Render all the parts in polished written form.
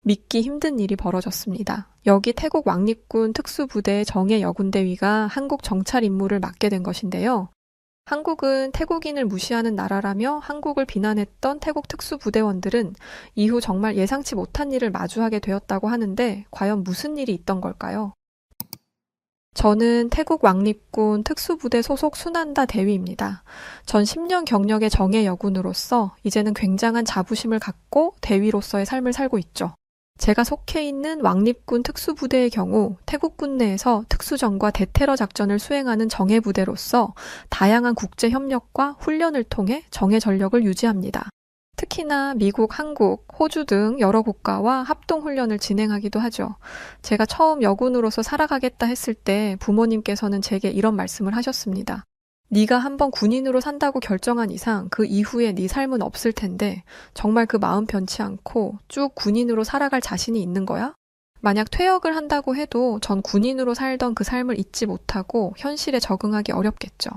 믿기 힘든 일이 벌어졌습니다. 여기 태국 왕립군 특수부대의 정예 여군대위가 한국 정찰 임무를 맡게 된 것인데요. 한국은 태국인을 무시하는 나라라며 한국을 비난했던 태국 특수부대원들은 이후 정말 예상치 못한 일을 마주하게 되었다고 하는데 과연 무슨 일이 있던 걸까요? 저는 태국 왕립군 특수부대 소속 순한다 대위입니다. 전 10년 경력의 정예 여군으로서 이제는 굉장한 자부심을 갖고 대위로서의 삶을 살고 있죠. 제가 속해 있는 왕립군 특수부대의 경우 태국군 내에서 특수전과 대테러 작전을 수행하는 정예부대로서 다양한 국제 협력과 훈련을 통해 정예 전력을 유지합니다. 특히나 미국, 한국, 호주 등 여러 국가와 합동훈련을 진행하기도 하죠. 제가 처음 여군으로서 살아가겠다 했을 때 부모님께서는 제게 이런 말씀을 하셨습니다. 네가 한번 군인으로 산다고 결정한 이상 그 이후에 네 삶은 없을 텐데 정말 그 마음 변치 않고 쭉 군인으로 살아갈 자신이 있는 거야? 만약 퇴역을 한다고 해도 전 군인으로 살던 그 삶을 잊지 못하고 현실에 적응하기 어렵겠죠.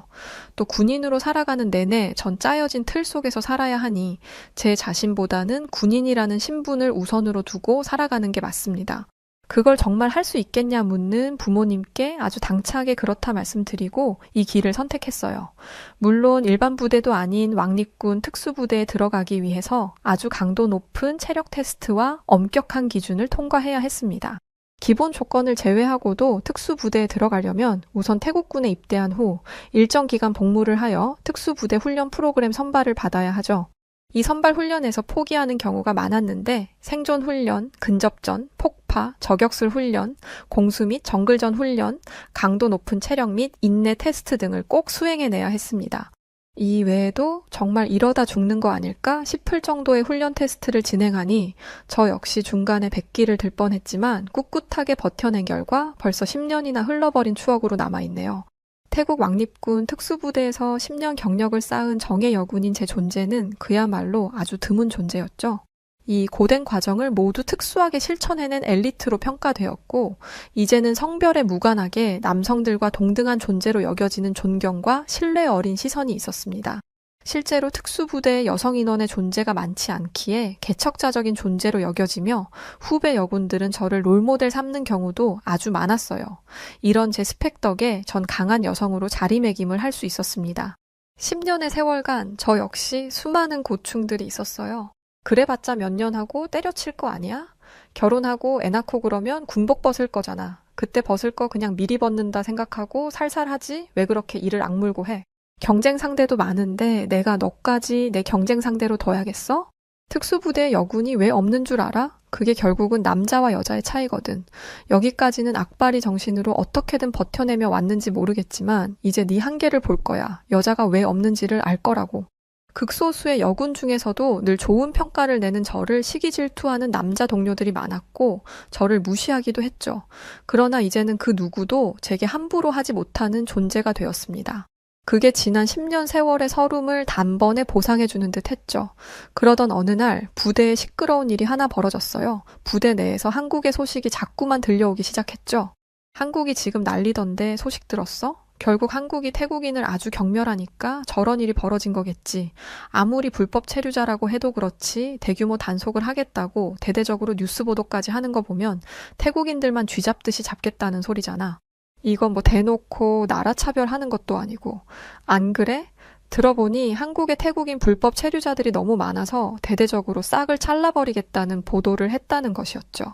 또 군인으로 살아가는 내내 전 짜여진 틀 속에서 살아야 하니 제 자신보다는 군인이라는 신분을 우선으로 두고 살아가는 게 맞습니다. 그걸 정말 할 수 있겠냐 묻는 부모님께 아주 당차게 그렇다 말씀드리고 이 길을 선택했어요. 물론 일반 부대도 아닌 왕립군 특수부대에 들어가기 위해서 아주 강도 높은 체력 테스트와 엄격한 기준을 통과해야 했습니다. 기본 조건을 제외하고도 특수부대에 들어가려면 우선 태국군에 입대한 후 일정 기간 복무를 하여 특수부대 훈련 프로그램 선발을 받아야 하죠. 이 선발 훈련에서 포기하는 경우가 많았는데 생존 훈련, 근접전, 폭파, 저격술 훈련, 공수 및 정글전 훈련, 강도 높은 체력 및 인내 테스트 등을 꼭 수행해내야 했습니다. 이 외에도 정말 이러다 죽는 거 아닐까 싶을 정도의 훈련 테스트를 진행하니 저 역시 중간에 백기를 들 뻔했지만 꿋꿋하게 버텨낸 결과 벌써 10년이나 흘러버린 추억으로 남아있네요. 태국 왕립군 특수부대에서 10년 경력을 쌓은 정예 여군인 제 존재는 그야말로 아주 드문 존재였죠. 이 고된 과정을 모두 특수하게 실천해낸 엘리트로 평가되었고 이제는 성별에 무관하게 남성들과 동등한 존재로 여겨지는 존경과 신뢰 어린 시선이 있었습니다. 실제로 특수부대의 여성 인원의 존재가 많지 않기에 개척자적인 존재로 여겨지며 후배 여군들은 저를 롤모델 삼는 경우도 아주 많았어요. 이런 제 스펙 덕에 전 강한 여성으로 자리매김을 할 수 있었습니다. 10년의 세월간 저 역시 수많은 고충들이 있었어요. 그래봤자 몇 년 하고 때려칠 거 아니야? 결혼하고 애 낳고 그러면 군복 벗을 거잖아. 그때 벗을 거 그냥 미리 벗는다 생각하고 살살하지? 왜 그렇게 이를 악물고 해? 경쟁 상대도 많은데 내가 너까지 내 경쟁 상대로 둬야겠어? 특수부대 여군이 왜 없는 줄 알아? 그게 결국은 남자와 여자의 차이거든. 여기까지는 악바리 정신으로 어떻게든 버텨내며 왔는지 모르겠지만 이제 네 한계를 볼 거야. 여자가 왜 없는지를 알 거라고. 극소수의 여군 중에서도 늘 좋은 평가를 내는 저를 시기 질투하는 남자 동료들이 많았고 저를 무시하기도 했죠. 그러나 이제는 그 누구도 제게 함부로 하지 못하는 존재가 되었습니다. 그게 지난 10년 세월의 서름을 단번에 보상해주는 듯 했죠. 그러던 어느 날 부대에 시끄러운 일이 하나 벌어졌어요. 부대 내에서 한국의 소식이 자꾸만 들려오기 시작했죠. 한국이 지금 난리던데 소식 들었어? 결국 한국이 태국인을 아주 경멸하니까 저런 일이 벌어진 거겠지. 아무리 불법 체류자라고 해도 그렇지 대규모 단속을 하겠다고 대대적으로 뉴스 보도까지 하는 거 보면 태국인들만 쥐잡듯이 잡겠다는 소리잖아. 이건 뭐 대놓고 나라 차별하는 것도 아니고. 안 그래? 들어보니 한국의 태국인 불법 체류자들이 너무 많아서 대대적으로 싹을 잘라버리겠다는 보도를 했다는 것이었죠.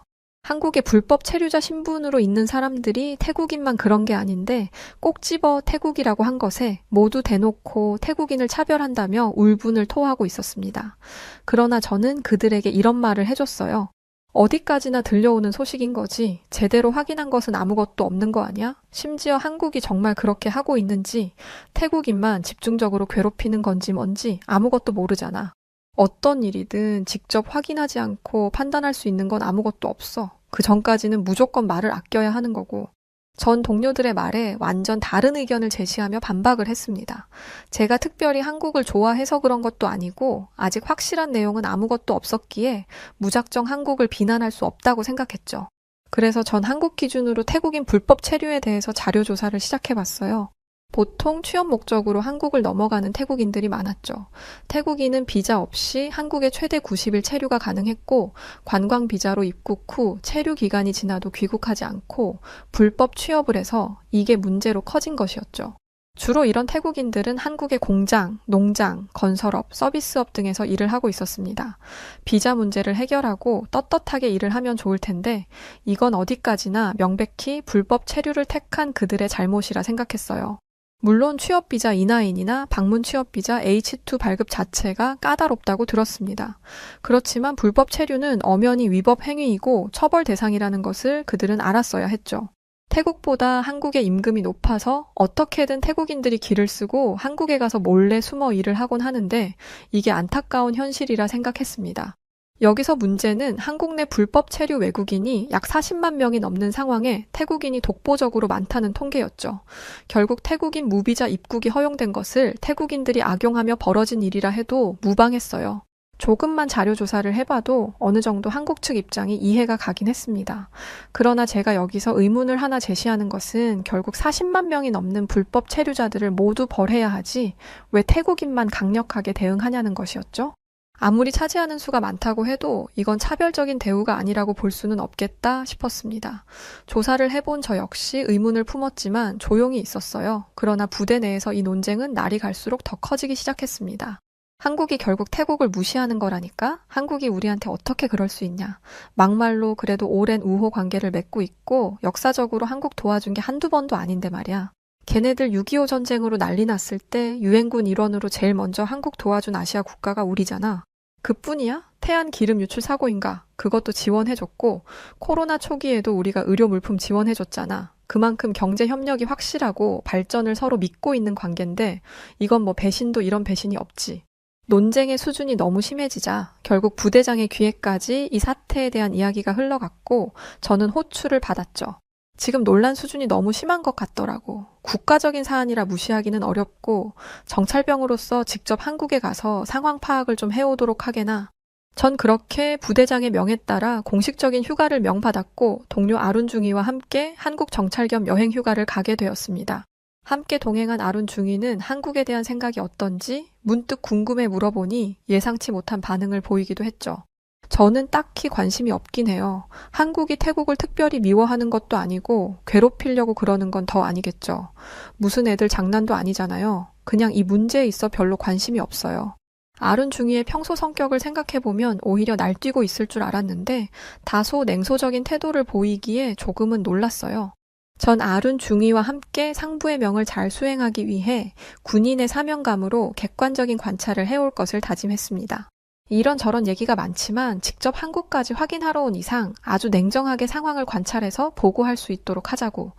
한국의 불법 체류자 신분으로 있는 사람들이 태국인만 그런 게 아닌데 꼭 집어 태국이라고 한 것에 모두 대놓고 태국인을 차별한다며 울분을 토하고 있었습니다. 그러나 저는 그들에게 이런 말을 해줬어요. 어디까지나 들려오는 소식인 거지 제대로 확인한 것은 아무것도 없는 거 아니야? 심지어 한국이 정말 그렇게 하고 있는지 태국인만 집중적으로 괴롭히는 건지 뭔지 아무것도 모르잖아. 어떤 일이든 직접 확인하지 않고 판단할 수 있는 건 아무것도 없어. 그 전까지는 무조건 말을 아껴야 하는 거고. 전 동료들의 말에 완전 다른 의견을 제시하며 반박을 했습니다. 제가 특별히 한국을 좋아해서 그런 것도 아니고 아직 확실한 내용은 아무것도 없었기에 무작정 한국을 비난할 수 없다고 생각했죠. 그래서 전 한국 기준으로 태국인 불법 체류에 대해서 자료 조사를 시작해봤어요. 보통 취업 목적으로 한국을 넘어가는 태국인들이 많았죠. 태국인은 비자 없이 한국에 최대 90일 체류가 가능했고, 관광 비자로 입국 후 체류 기간이 지나도 귀국하지 않고 불법 취업을 해서 이게 문제로 커진 것이었죠. 주로 이런 태국인들은 한국의 공장, 농장, 건설업, 서비스업 등에서 일을 하고 있었습니다. 비자 문제를 해결하고 떳떳하게 일을 하면 좋을 텐데 이건 어디까지나 명백히 불법 체류를 택한 그들의 잘못이라 생각했어요. 물론 취업비자 E9이나 방문 취업비자 H2 발급 자체가 까다롭다고 들었습니다. 그렇지만 불법 체류는 엄연히 위법 행위이고 처벌 대상이라는 것을 그들은 알았어야 했죠. 태국보다 한국의 임금이 높아서 어떻게든 태국인들이 길을 쓰고 한국에 가서 몰래 숨어 일을 하곤 하는데 이게 안타까운 현실이라 생각했습니다. 여기서 문제는 한국 내 불법 체류 외국인이 약 40만 명이 넘는 상황에 태국인이 독보적으로 많다는 통계였죠. 결국 태국인 무비자 입국이 허용된 것을 태국인들이 악용하며 벌어진 일이라 해도 무방했어요. 조금만 자료 조사를 해봐도 어느 정도 한국 측 입장이 이해가 가긴 했습니다. 그러나 제가 여기서 의문을 하나 제시하는 것은 결국 40만 명이 넘는 불법 체류자들을 모두 벌해야 하지 왜 태국인만 강력하게 대응하냐는 것이었죠. 아무리 차지하는 수가 많다고 해도 이건 차별적인 대우가 아니라고 볼 수는 없겠다 싶었습니다. 조사를 해본 저 역시 의문을 품었지만 조용히 있었어요. 그러나 부대 내에서 이 논쟁은 날이 갈수록 더 커지기 시작했습니다. 한국이 결국 태국을 무시하는 거라니까? 한국이 우리한테 어떻게 그럴 수 있냐? 막말로 그래도 오랜 우호 관계를 맺고 있고 역사적으로 한국 도와준 게 한두 번도 아닌데 말이야. 걔네들 6.25 전쟁으로 난리 났을 때 유엔군 일원으로 제일 먼저 한국 도와준 아시아 국가가 우리잖아. 그뿐이야? 태안 기름 유출 사고인가? 그것도 지원해줬고 코로나 초기에도 우리가 의료 물품 지원해줬잖아. 그만큼 경제 협력이 확실하고 발전을 서로 믿고 있는 관계인데 이건 뭐 배신도 이런 배신이 없지. 논쟁의 수준이 너무 심해지자 결국 부대장의 귀에까지 이 사태에 대한 이야기가 흘러갔고 저는 호출을 받았죠. 지금 논란 수준이 너무 심한 것 같더라고. 국가적인 사안이라 무시하기는 어렵고 정찰병으로서 직접 한국에 가서 상황 파악을 좀 해오도록 하게나. 전 그렇게 부대장의 명에 따라 공식적인 휴가를 명받았고 동료 아룬중위와 함께 한국 정찰 겸 여행 휴가를 가게 되었습니다. 함께 동행한 아룬중위는 한국에 대한 생각이 어떤지 문득 궁금해 물어보니 예상치 못한 반응을 보이기도 했죠. 저는 딱히 관심이 없긴 해요. 한국이 태국을 특별히 미워하는 것도 아니고 괴롭히려고 그러는 건 더 아니겠죠. 무슨 애들 장난도 아니잖아요. 그냥 이 문제에 있어 별로 관심이 없어요. 아룬중위의 평소 성격을 생각해보면 오히려 날뛰고 있을 줄 알았는데 다소 냉소적인 태도를 보이기에 조금은 놀랐어요. 전 아룬중위와 함께 상부의 명을 잘 수행하기 위해 군인의 사명감으로 객관적인 관찰을 해올 것을 다짐했습니다. 이런저런 얘기가 많지만 직접 한국까지 확인하러 온 이상 아주 냉정하게 상황을 관찰해서 보고할 수 있도록 하자고.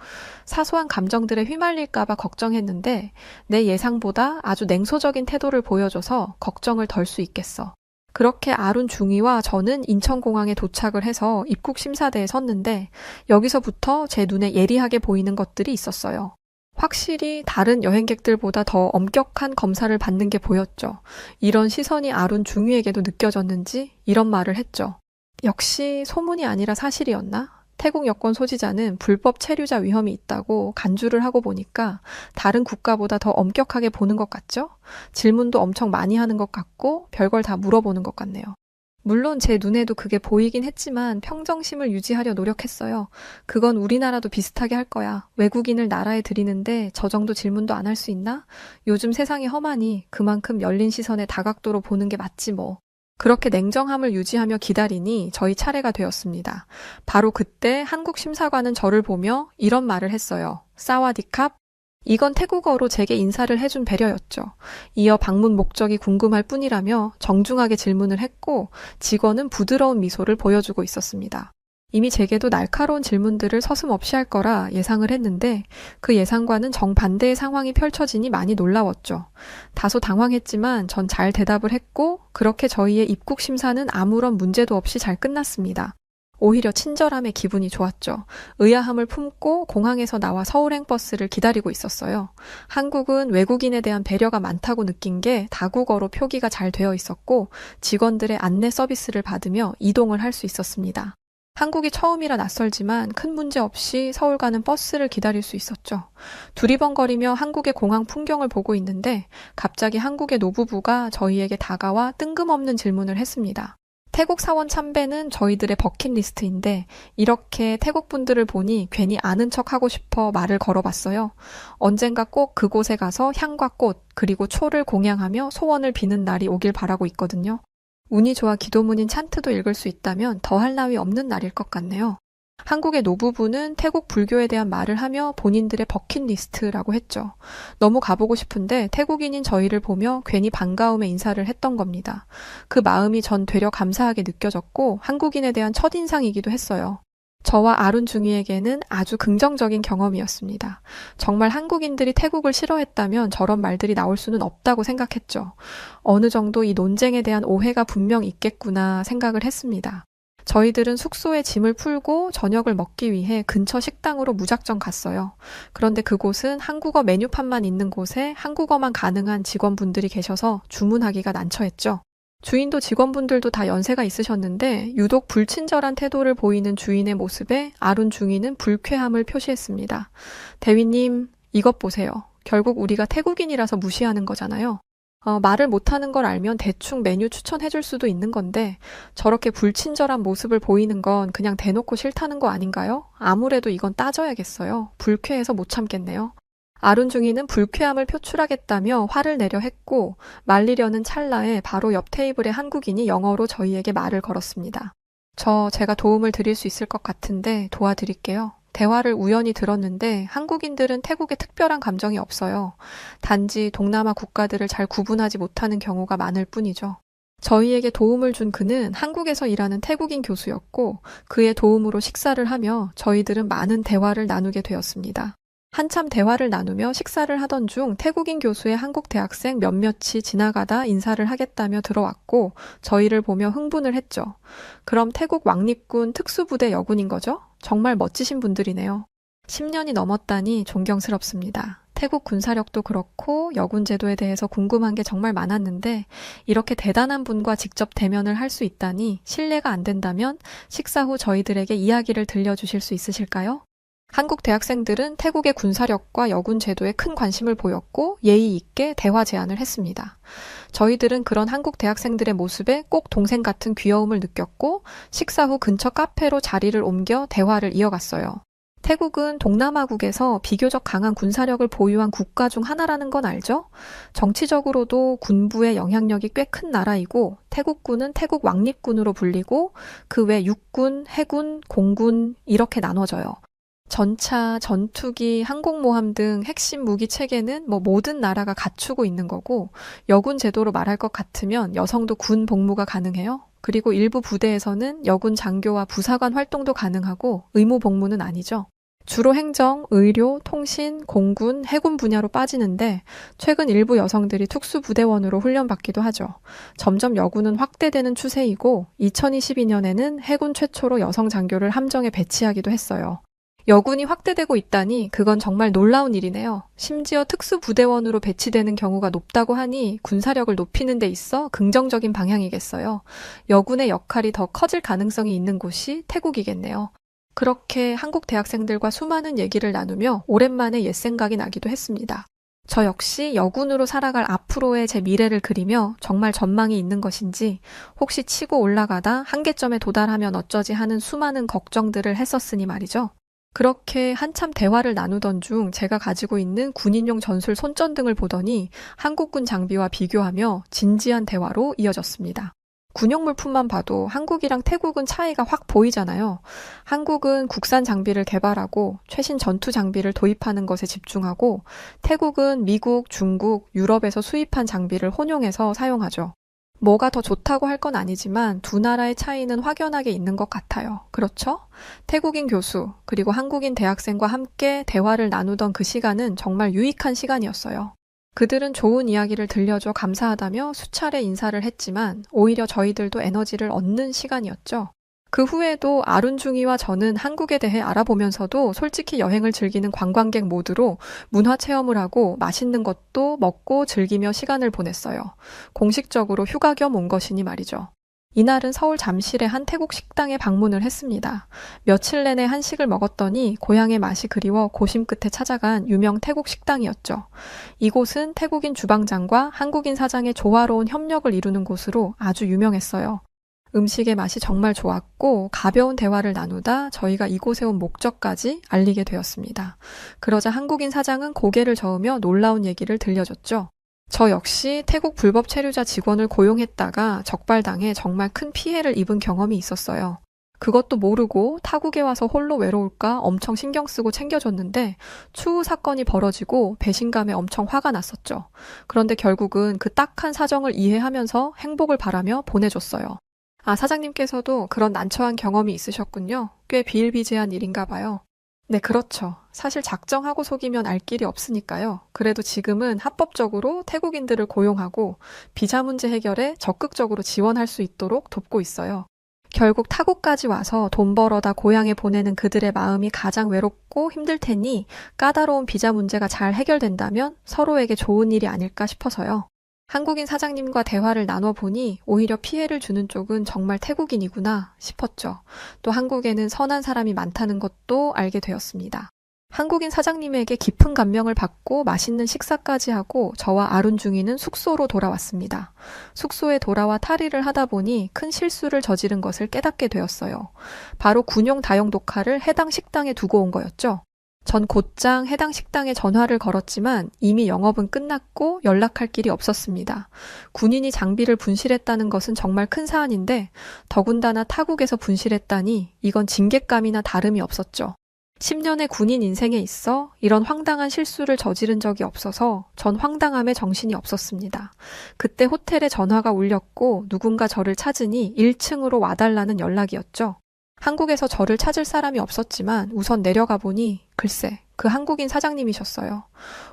사소한 감정들에 휘말릴까봐 걱정했는데 내 예상보다 아주 냉소적인 태도를 보여줘서 걱정을 덜 수 있겠어. 그렇게 아룬중위와 저는 인천공항에 도착을 해서 입국심사대에 섰는데 여기서부터 제 눈에 예리하게 보이는 것들이 있었어요. 확실히 다른 여행객들보다 더 엄격한 검사를 받는 게 보였죠. 이런 시선이 아룬중위에게도 느껴졌는지 이런 말을 했죠. 역시 소문이 아니라 사실이었나? 태국 여권 소지자는 불법 체류자 위험이 있다고 간주를 하고 보니까 다른 국가보다 더 엄격하게 보는 것 같죠? 질문도 엄청 많이 하는 것 같고 별걸 다 물어보는 것 같네요. 물론 제 눈에도 그게 보이긴 했지만 평정심을 유지하려 노력했어요. 그건 우리나라도 비슷하게 할 거야. 외국인을 나라에 들이는데 저 정도 질문도 안 할 수 있나? 요즘 세상이 험하니 그만큼 열린 시선에 다각도로 보는 게 맞지 뭐. 그렇게 냉정함을 유지하며 기다리니 저희 차례가 되었습니다. 바로 그때 한국 심사관은 저를 보며 이런 말을 했어요. 사와디캅. 이건 태국어로 제게 인사를 해준 배려였죠. 이어 방문 목적이 궁금할 뿐이라며 정중하게 질문을 했고 직원은 부드러운 미소를 보여주고 있었습니다. 이미 제게도 날카로운 질문들을 서슴없이 할 거라 예상을 했는데 그 예상과는 정반대의 상황이 펼쳐지니 많이 놀라웠죠. 다소 당황했지만 전 잘 대답을 했고 그렇게 저희의 입국 심사는 아무런 문제도 없이 잘 끝났습니다. 오히려 친절함에 기분이 좋았죠. 의아함을 품고 공항에서 나와 서울행 버스를 기다리고 있었어요. 한국은 외국인에 대한 배려가 많다고 느낀 게 다국어로 표기가 잘 되어 있었고 직원들의 안내 서비스를 받으며 이동을 할 수 있었습니다. 한국이 처음이라 낯설지만 큰 문제 없이 서울 가는 버스를 기다릴 수 있었죠. 두리번거리며 한국의 공항 풍경을 보고 있는데 갑자기 한국의 노부부가 저희에게 다가와 뜬금없는 질문을 했습니다. 태국 사원 참배는 저희들의 버킷리스트인데 이렇게 태국 분들을 보니 괜히 아는 척하고 싶어 말을 걸어봤어요. 언젠가 꼭 그곳에 가서 향과 꽃 그리고 초를 공양하며 소원을 비는 날이 오길 바라고 있거든요. 운이 좋아 기도문인 찬트도 읽을 수 있다면 더할 나위 없는 날일 것 같네요. 한국의 노부부는 태국 불교에 대한 말을 하며 본인들의 버킷리스트라고 했죠. 너무 가보고 싶은데 태국인인 저희를 보며 괜히 반가움에 인사를 했던 겁니다. 그 마음이 전 되려 감사하게 느껴졌고 한국인에 대한 첫인상이기도 했어요. 저와 아룬 중이에게는 아주 긍정적인 경험이었습니다. 정말 한국인들이 태국을 싫어했다면 저런 말들이 나올 수는 없다고 생각했죠. 어느 정도 이 논쟁에 대한 오해가 분명 있겠구나 생각을 했습니다. 저희들은 숙소에 짐을 풀고 저녁을 먹기 위해 근처 식당으로 무작정 갔어요. 그런데 그곳은 한국어 메뉴판만 있는 곳에 한국어만 가능한 직원분들이 계셔서 주문하기가 난처했죠. 주인도 직원분들도 다 연세가 있으셨는데 유독 불친절한 태도를 보이는 주인의 모습에 아룬 중위는 불쾌함을 표시했습니다. 대위님, 이것 보세요. 결국 우리가 태국인이라서 무시하는 거잖아요. 말을 못하는 걸 알면 대충 메뉴 추천해줄 수도 있는 건데 저렇게 불친절한 모습을 보이는 건 그냥 대놓고 싫다는 거 아닌가요? 아무래도 이건 따져야겠어요. 불쾌해서 못 참겠네요. 아룬 중위는 불쾌함을 표출하겠다며 화를 내려 했고 말리려는 찰나에 바로 옆 테이블의 한국인이 영어로 저희에게 말을 걸었습니다. 제가 도움을 드릴 수 있을 것 같은데 도와드릴게요. 대화를 우연히 들었는데 한국인들은 태국에 특별한 감정이 없어요. 단지 동남아 국가들을 잘 구분하지 못하는 경우가 많을 뿐이죠. 저희에게 도움을 준 그는 한국에서 일하는 태국인 교수였고 그의 도움으로 식사를 하며 저희들은 많은 대화를 나누게 되었습니다. 한참 대화를 나누며 식사를 하던 중 태국인 교수의 한국 대학생 몇몇이 지나가다 인사를 하겠다며 들어왔고 저희를 보며 흥분을 했죠. 그럼 태국 왕립군 특수부대 여군인 거죠? 정말 멋지신 분들이네요. 10년이 넘었다니 존경스럽습니다. 태국 군사력도 그렇고 여군 제도에 대해서 궁금한 게 정말 많았는데 이렇게 대단한 분과 직접 대면을 할 수 있다니 실례가 안 된다면 식사 후 저희들에게 이야기를 들려주실 수 있으실까요? 한국 대학생들은 태국의 군사력과 여군 제도에 큰 관심을 보였고 예의 있게 대화 제안을 했습니다. 저희들은 그런 한국 대학생들의 모습에 꼭 동생 같은 귀여움을 느꼈고 식사 후 근처 카페로 자리를 옮겨 대화를 이어갔어요. 태국은 동남아국에서 비교적 강한 군사력을 보유한 국가 중 하나라는 건 알죠? 정치적으로도 군부의 영향력이 꽤 큰 나라이고 태국군은 태국 왕립군으로 불리고 그 외 육군, 해군, 공군 이렇게 나눠져요. 전차, 전투기, 항공모함 등 핵심 무기 체계는 모든 나라가 갖추고 있는 거고 여군 제도로 말할 것 같으면 여성도 군 복무가 가능해요. 그리고 일부 부대에서는 여군 장교와 부사관 활동도 가능하고 의무 복무는 아니죠. 주로 행정, 의료, 통신, 공군, 해군 분야로 빠지는데 최근 일부 여성들이 특수부대원으로 훈련받기도 하죠. 점점 여군은 확대되는 추세이고 2022년에는 해군 최초로 여성 장교를 함정에 배치하기도 했어요. 여군이 확대되고 있다니 그건 정말 놀라운 일이네요. 심지어 특수부대원으로 배치되는 경우가 높다고 하니 군사력을 높이는 데 있어 긍정적인 방향이겠어요. 여군의 역할이 더 커질 가능성이 있는 곳이 태국이겠네요. 그렇게 한국 대학생들과 수많은 얘기를 나누며 오랜만에 옛 생각이 나기도 했습니다. 저 역시 여군으로 살아갈 앞으로의 제 미래를 그리며 정말 전망이 있는 것인지 혹시 치고 올라가다 한계점에 도달하면 어쩌지 하는 수많은 걱정들을 했었으니 말이죠. 그렇게 한참 대화를 나누던 중 제가 가지고 있는 군인용 전술 손전등을 보더니 한국군 장비와 비교하며 진지한 대화로 이어졌습니다. 군용 물품만 봐도 한국이랑 태국은 차이가 확 보이잖아요. 한국은 국산 장비를 개발하고 최신 전투 장비를 도입하는 것에 집중하고 태국은 미국, 중국, 유럽에서 수입한 장비를 혼용해서 사용하죠. 뭐가 더 좋다고 할 건 아니지만 두 나라의 차이는 확연하게 있는 것 같아요. 그렇죠? 태국인 교수 그리고 한국인 대학생과 함께 대화를 나누던 그 시간은 정말 유익한 시간이었어요. 그들은 좋은 이야기를 들려줘 감사하다며 수차례 인사를 했지만 오히려 저희들도 에너지를 얻는 시간이었죠. 그 후에도 아룬 중이와 저는 한국에 대해 알아보면서도 솔직히 여행을 즐기는 관광객 모드로 문화 체험을 하고 맛있는 것도 먹고 즐기며 시간을 보냈어요. 공식적으로 휴가 겸 온 것이니 말이죠. 이날은 서울 잠실의 한 태국 식당에 방문을 했습니다. 며칠 내내 한식을 먹었더니 고향의 맛이 그리워 고심 끝에 찾아간 유명 태국 식당이었죠. 이곳은 태국인 주방장과 한국인 사장의 조화로운 협력을 이루는 곳으로 아주 유명했어요. 음식의 맛이 정말 좋았고 가벼운 대화를 나누다 저희가 이곳에 온 목적까지 알리게 되었습니다. 그러자 한국인 사장은 고개를 저으며 놀라운 얘기를 들려줬죠. 저 역시 태국 불법 체류자 직원을 고용했다가 적발당해 정말 큰 피해를 입은 경험이 있었어요. 그것도 모르고 타국에 와서 홀로 외로울까 엄청 신경 쓰고 챙겨줬는데 추후 사건이 벌어지고 배신감에 엄청 화가 났었죠. 그런데 결국은 그 딱한 사정을 이해하면서 행복을 바라며 보내줬어요. 아, 사장님께서도 그런 난처한 경험이 있으셨군요. 꽤 비일비재한 일인가 봐요. 네, 그렇죠. 사실 작정하고 속이면 알 길이 없으니까요. 그래도 지금은 합법적으로 태국인들을 고용하고 비자 문제 해결에 적극적으로 지원할 수 있도록 돕고 있어요. 결국 타국까지 와서 돈 벌어다 고향에 보내는 그들의 마음이 가장 외롭고 힘들 테니 까다로운 비자 문제가 잘 해결된다면 서로에게 좋은 일이 아닐까 싶어서요. 한국인 사장님과 대화를 나눠보니 오히려 피해를 주는 쪽은 정말 태국인이구나 싶었죠. 또 한국에는 선한 사람이 많다는 것도 알게 되었습니다. 한국인 사장님에게 깊은 감명을 받고 맛있는 식사까지 하고 저와 아룬 중이는 숙소로 돌아왔습니다. 숙소에 돌아와 탈의를 하다 보니 큰 실수를 저지른 것을 깨닫게 되었어요. 바로 군용 다용 독화를 해당 식당에 두고 온 거였죠. 전 곧장 해당 식당에 전화를 걸었지만 이미 영업은 끝났고 연락할 길이 없었습니다. 군인이 장비를 분실했다는 것은 정말 큰 사안인데 더군다나 타국에서 분실했다니 이건 징계감이나 다름이 없었죠. 10년의 군인 인생에 있어 이런 황당한 실수를 저지른 적이 없어서 전 황당함에 정신이 없었습니다. 그때 호텔에 전화가 울렸고 누군가 저를 찾으니 1층으로 와달라는 연락이었죠. 한국에서 저를 찾을 사람이 없었지만 우선 내려가 보니 글쎄 그 한국인 사장님이셨어요.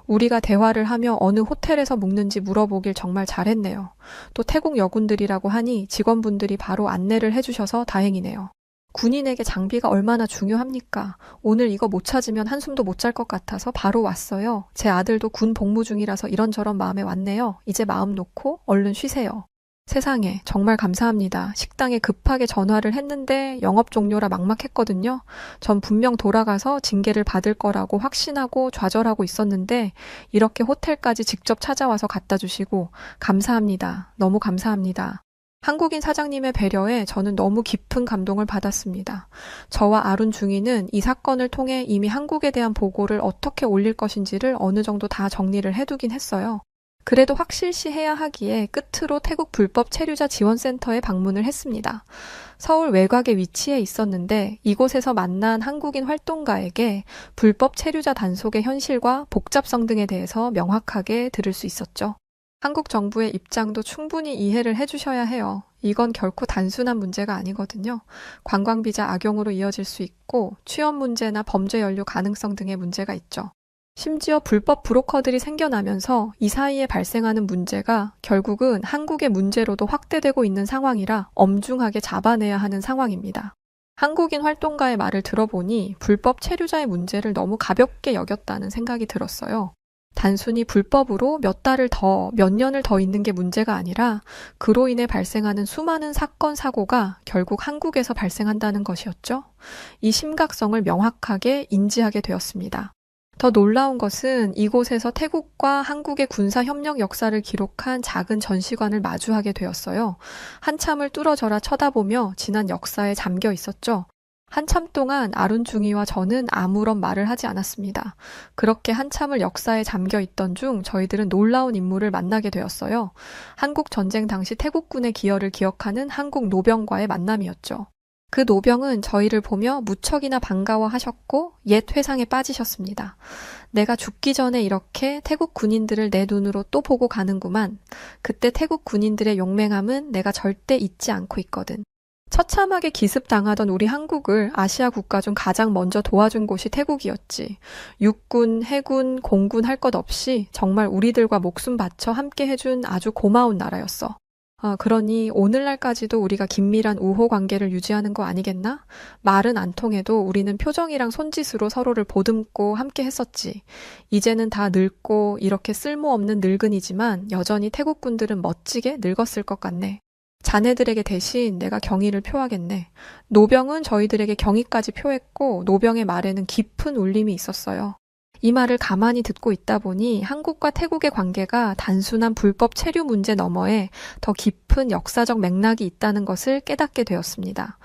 우리가 대화를 하며 어느 호텔에서 묵는지 물어보길 정말 잘했네요. 또 태국 여군들이라고 하니 직원분들이 바로 안내를 해주셔서 다행이네요. 군인에게 장비가 얼마나 중요합니까? 오늘 이거 못 찾으면 한숨도 못 잘 것 같아서 바로 왔어요. 제 아들도 군 복무 중이라서 이런저런 마음에 왔네요. 이제 마음 놓고 얼른 쉬세요. 세상에 정말 감사합니다. 식당에 급하게 전화를 했는데 영업 종료라 막막했거든요. 전 분명 돌아가서 징계를 받을 거라고 확신하고 좌절하고 있었는데 이렇게 호텔까지 직접 찾아와서 갖다 주시고 감사합니다. 너무 감사합니다. 한국인 사장님의 배려에 저는 너무 깊은 감동을 받았습니다. 저와 아룬 중위는 이 사건을 통해 이미 한국에 대한 보고를 어떻게 올릴 것인지를 어느 정도 다 정리를 해두긴 했어요. 그래도 확실시해야 하기에 끝으로 태국 불법 체류자 지원센터에 방문을 했습니다. 서울 외곽에 위치해 있었는데 이곳에서 만난 한국인 활동가에게 불법 체류자 단속의 현실과 복잡성 등에 대해서 명확하게 들을 수 있었죠. 한국 정부의 입장도 충분히 이해를 해주셔야 해요. 이건 결코 단순한 문제가 아니거든요. 관광비자 악용으로 이어질 수 있고 취업 문제나 범죄 연루 가능성 등의 문제가 있죠. 심지어 불법 브로커들이 생겨나면서 이 사이에 발생하는 문제가 결국은 한국의 문제로도 확대되고 있는 상황이라 엄중하게 잡아내야 하는 상황입니다. 한국인 활동가의 말을 들어보니 불법 체류자의 문제를 너무 가볍게 여겼다는 생각이 들었어요. 단순히 불법으로 몇 달을 더, 몇 년을 더 있는 게 문제가 아니라 그로 인해 발생하는 수많은 사건, 사고가 결국 한국에서 발생한다는 것이었죠. 이 심각성을 명확하게 인지하게 되었습니다. 더 놀라운 것은 이곳에서 태국과 한국의 군사협력 역사를 기록한 작은 전시관을 마주하게 되었어요. 한참을 뚫어져라 쳐다보며 지난 역사에 잠겨 있었죠. 한참 동안 아룬 중위와 저는 아무런 말을 하지 않았습니다. 그렇게 한참을 역사에 잠겨 있던 중 저희들은 놀라운 인물을 만나게 되었어요. 한국 전쟁 당시 태국군의 기여를 기억하는 한국 노병과의 만남이었죠. 그 노병은 저희를 보며 무척이나 반가워하셨고 옛 회상에 빠지셨습니다. 내가 죽기 전에 이렇게 태국 군인들을 내 눈으로 또 보고 가는구만. 그때 태국 군인들의 용맹함은 내가 절대 잊지 않고 있거든. 처참하게 기습당하던 우리 한국을 아시아 국가 중 가장 먼저 도와준 곳이 태국이었지. 육군, 해군, 공군 할 것 없이 정말 우리들과 목숨 바쳐 함께 해준 아주 고마운 나라였어. 그러니 오늘날까지도 우리가 긴밀한 우호 관계를 유지하는 거 아니겠나? 말은 안 통해도 우리는 표정이랑 손짓으로 서로를 보듬고 함께 했었지. 이제는 다 늙고 이렇게 쓸모없는 늙은이지만 여전히 태국군들은 멋지게 늙었을 것 같네. 자네들에게 대신 내가 경의를 표하겠네. 노병은 저희들에게 경의까지 표했고 노병의 말에는 깊은 울림이 있었어요. 이 말을 가만히 듣고 있다 보니 한국과 태국의 관계가 단순한 불법 체류 문제 너머에 더 깊은 역사적 맥락이 있다는 것을 깨닫게 되었습니다.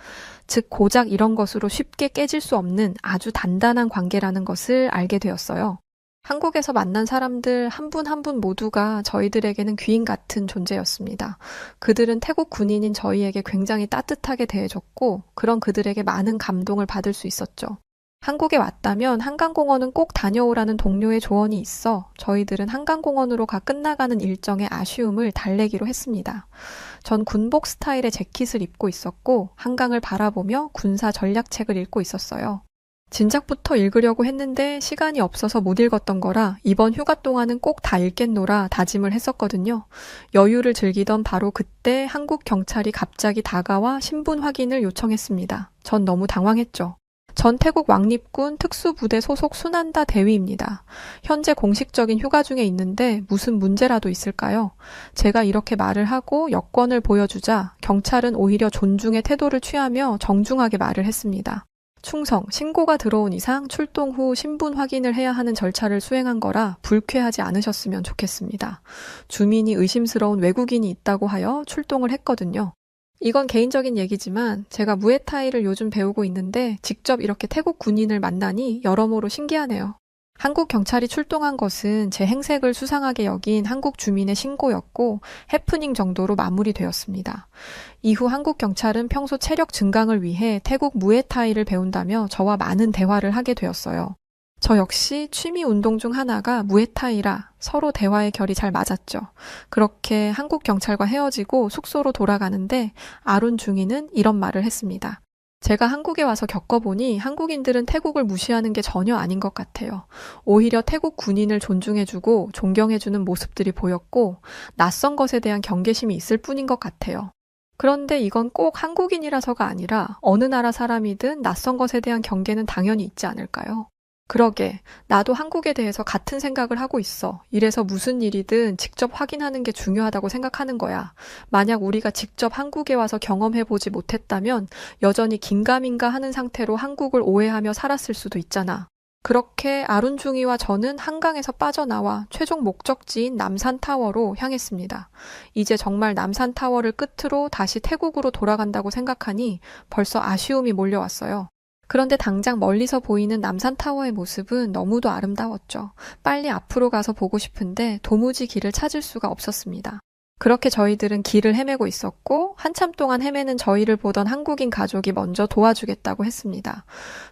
즉 고작 이런 것으로 쉽게 깨질 수 없는 아주 단단한 관계라는 것을 알게 되었어요. 한국에서 만난 사람들 한 분 한 분 모두가 저희들에게는 귀인 같은 존재였습니다. 그들은 태국 군인인 저희에게 굉장히 따뜻하게 대해줬고 그런 그들에게 많은 감동을 받을 수 있었죠. 한국에 왔다면 한강공원은 꼭 다녀오라는 동료의 조언이 있어 저희들은 한강공원으로 가 끝나가는 일정의 아쉬움을 달래기로 했습니다. 전 군복 스타일의 재킷을 입고 있었고 한강을 바라보며 군사 전략책을 읽고 있었어요. 진작부터 읽으려고 했는데 시간이 없어서 못 읽었던 거라 이번 휴가 동안은 꼭 다 읽겠노라 다짐을 했었거든요. 여유를 즐기던 바로 그때 한국 경찰이 갑자기 다가와 신분 확인을 요청했습니다. 전 너무 당황했죠. 전 태국 왕립군 특수부대 소속 순한다 대위입니다. 현재 공식적인 휴가 중에 있는데 무슨 문제라도 있을까요? 제가 이렇게 말을 하고 여권을 보여주자 경찰은 오히려 존중의 태도를 취하며 정중하게 말을 했습니다. 충성, 신고가 들어온 이상 출동 후 신분 확인을 해야 하는 절차를 수행한 거라 불쾌하지 않으셨으면 좋겠습니다. 주민이 의심스러운 외국인이 있다고 하여 출동을 했거든요. 이건 개인적인 얘기지만 제가 무에타이를 요즘 배우고 있는데 직접 이렇게 태국 군인을 만나니 여러모로 신기하네요. 한국 경찰이 출동한 것은 제 행색을 수상하게 여긴 한국 주민의 신고였고 해프닝 정도로 마무리되었습니다. 이후 한국 경찰은 평소 체력 증강을 위해 태국 무에타이를 배운다며 저와 많은 대화를 하게 되었어요. 저 역시 취미 운동 중 하나가 무에타이라 서로 대화의 결이 잘 맞았죠. 그렇게 한국 경찰과 헤어지고 숙소로 돌아가는데 아룬 중위는 이런 말을 했습니다. 제가 한국에 와서 겪어보니 한국인들은 태국을 무시하는 게 전혀 아닌 것 같아요. 오히려 태국 군인을 존중해주고 존경해주는 모습들이 보였고 낯선 것에 대한 경계심이 있을 뿐인 것 같아요. 그런데 이건 꼭 한국인이라서가 아니라 어느 나라 사람이든 낯선 것에 대한 경계는 당연히 있지 않을까요? 그러게, 나도 한국에 대해서 같은 생각을 하고 있어. 이래서 무슨 일이든 직접 확인하는 게 중요하다고 생각하는 거야. 만약 우리가 직접 한국에 와서 경험해보지 못했다면 여전히 긴가민가 하는 상태로 한국을 오해하며 살았을 수도 있잖아. 그렇게 아룬중이와 저는 한강에서 빠져나와 최종 목적지인 남산타워로 향했습니다. 이제 정말 남산타워를 끝으로 다시 태국으로 돌아간다고 생각하니 벌써 아쉬움이 몰려왔어요. 그런데 당장 멀리서 보이는 남산타워의 모습은 너무도 아름다웠죠. 빨리 앞으로 가서 보고 싶은데 도무지 길을 찾을 수가 없었습니다. 그렇게 저희들은 길을 헤매고 있었고 한참 동안 헤매는 저희를 보던 한국인 가족이 먼저 도와주겠다고 했습니다.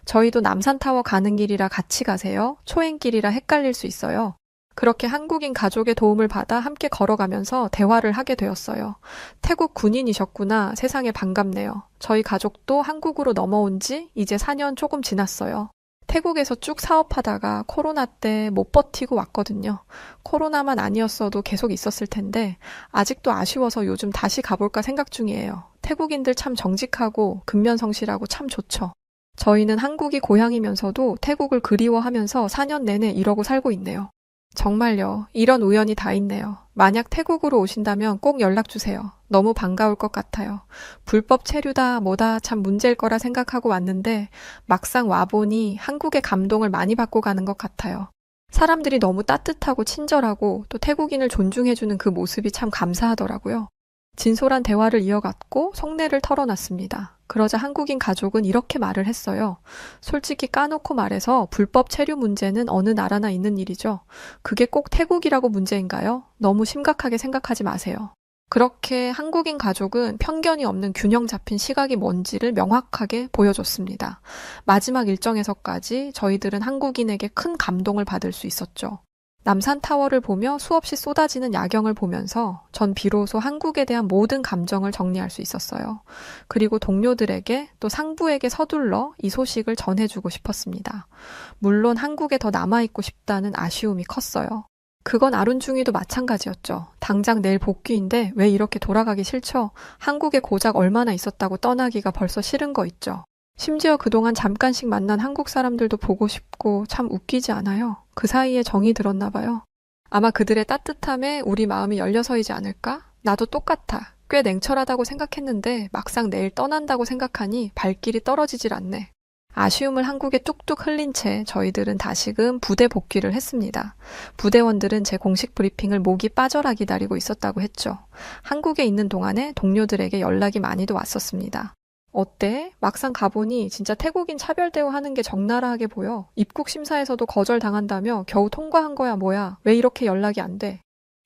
저희도 남산타워 가는 길이라 같이 가세요. 초행길이라 헷갈릴 수 있어요. 그렇게 한국인 가족의 도움을 받아 함께 걸어가면서 대화를 하게 되었어요. 태국 군인이셨구나. 세상에 반갑네요. 저희 가족도 한국으로 넘어온 지 이제 4년 조금 지났어요. 태국에서 쭉 사업하다가 코로나 때 못 버티고 왔거든요. 코로나만 아니었어도 계속 있었을 텐데 아직도 아쉬워서 요즘 다시 가볼까 생각 중이에요. 태국인들 참 정직하고 근면성실하고 참 좋죠. 저희는 한국이 고향이면서도 태국을 그리워하면서 4년 내내 이러고 살고 있네요. 정말요. 이런 우연이 다 있네요. 만약 태국으로 오신다면 꼭 연락주세요. 너무 반가울 것 같아요. 불법 체류다 뭐다 참 문제일 거라 생각하고 왔는데 막상 와보니 한국의 감동을 많이 받고 가는 것 같아요. 사람들이 너무 따뜻하고 친절하고 또 태국인을 존중해주는 그 모습이 참 감사하더라고요. 진솔한 대화를 이어갔고 속내를 털어놨습니다. 그러자 한국인 가족은 이렇게 말을 했어요. 솔직히 까놓고 말해서 불법 체류 문제는 어느 나라나 있는 일이죠. 그게 꼭 태국이라고 문제인가요? 너무 심각하게 생각하지 마세요. 그렇게 한국인 가족은 편견이 없는 균형 잡힌 시각이 뭔지를 명확하게 보여줬습니다. 마지막 일정에서까지 저희들은 한국인에게 큰 감동을 받을 수 있었죠. 남산타워를 보며 수없이 쏟아지는 야경을 보면서 전 비로소 한국에 대한 모든 감정을 정리할 수 있었어요. 그리고 동료들에게 또 상부에게 서둘러 이 소식을 전해주고 싶었습니다. 물론 한국에 더 남아있고 싶다는 아쉬움이 컸어요. 그건 아룬중이도 마찬가지였죠. 당장 내일 복귀인데 왜 이렇게 돌아가기 싫죠? 한국에 고작 얼마나 있었다고 떠나기가 벌써 싫은 거 있죠. 심지어 그동안 잠깐씩 만난 한국 사람들도 보고 싶고 참 웃기지 않아요? 그 사이에 정이 들었나 봐요. 아마 그들의 따뜻함에 우리 마음이 열려서이지 않을까? 나도 똑같아. 꽤 냉철하다고 생각했는데 막상 내일 떠난다고 생각하니 발길이 떨어지질 않네. 아쉬움을 한국에 뚝뚝 흘린 채 저희들은 다시금 부대 복귀를 했습니다. 부대원들은 제 공식 브리핑을 목이 빠져라 기다리고 있었다고 했죠. 한국에 있는 동안에 동료들에게 연락이 많이도 왔었습니다. 어때? 막상 가보니 진짜 태국인 차별 대우하는 게 적나라하게 보여. 입국 심사에서도 거절당한다며 겨우 통과한 거야 뭐야. 왜 이렇게 연락이 안 돼?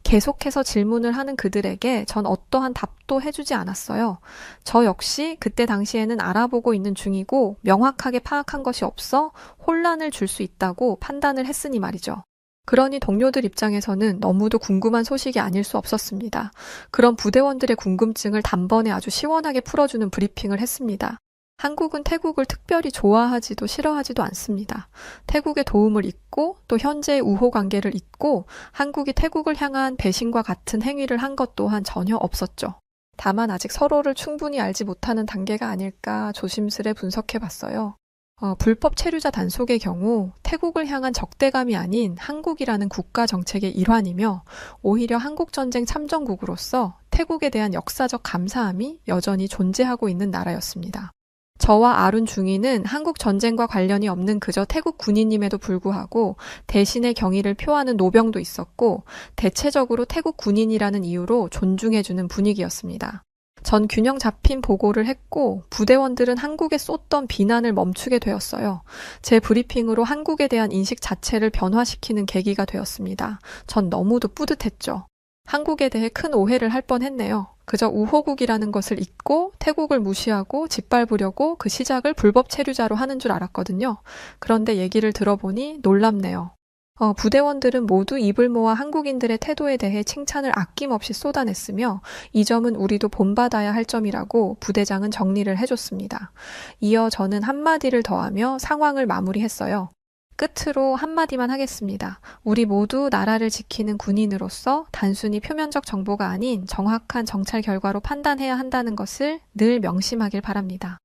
계속해서 질문을 하는 그들에게 전 어떠한 답도 해주지 않았어요. 저 역시 그때 당시에는 알아보고 있는 중이고 명확하게 파악한 것이 없어 혼란을 줄 수 있다고 판단을 했으니 말이죠. 그러니 동료들 입장에서는 너무도 궁금한 소식이 아닐 수 없었습니다. 그런 부대원들의 궁금증을 단번에 아주 시원하게 풀어주는 브리핑을 했습니다. 한국은 태국을 특별히 좋아하지도 싫어하지도 않습니다. 태국의 도움을 잊고 또 현재의 우호 관계를 잊고 한국이 태국을 향한 배신과 같은 행위를 한 것 또한 전혀 없었죠. 다만 아직 서로를 충분히 알지 못하는 단계가 아닐까 조심스레 분석해봤어요. 불법 체류자 단속의 경우 태국을 향한 적대감이 아닌 한국이라는 국가 정책의 일환이며 오히려 한국전쟁 참전국으로서 태국에 대한 역사적 감사함이 여전히 존재하고 있는 나라였습니다. 저와 아룬 중위는 한국 전쟁과 관련이 없는 그저 태국 군인임에도 불구하고 대신의 경의를 표하는 노병도 있었고 대체적으로 태국 군인이라는 이유로 존중해주는 분위기였습니다. 전 균형 잡힌 보고를 했고 부대원들은 한국에 쏟던 비난을 멈추게 되었어요. 제 브리핑으로 한국에 대한 인식 자체를 변화시키는 계기가 되었습니다. 전 너무도 뿌듯했죠. 한국에 대해 큰 오해를 할 뻔했네요. 그저 우호국이라는 것을 잊고 태국을 무시하고 짓밟으려고 그 시작을 불법 체류자로 하는 줄 알았거든요. 그런데 얘기를 들어보니 놀랍네요. 부대원들은 모두 입을 모아 한국인들의 태도에 대해 칭찬을 아낌없이 쏟아냈으며 이 점은 우리도 본받아야 할 점이라고 부대장은 정리를 해줬습니다. 이어 저는 한마디를 더하며 상황을 마무리했어요. 끝으로 한마디만 하겠습니다. 우리 모두 나라를 지키는 군인으로서 단순히 표면적 정보가 아닌 정확한 정찰 결과로 판단해야 한다는 것을 늘 명심하길 바랍니다.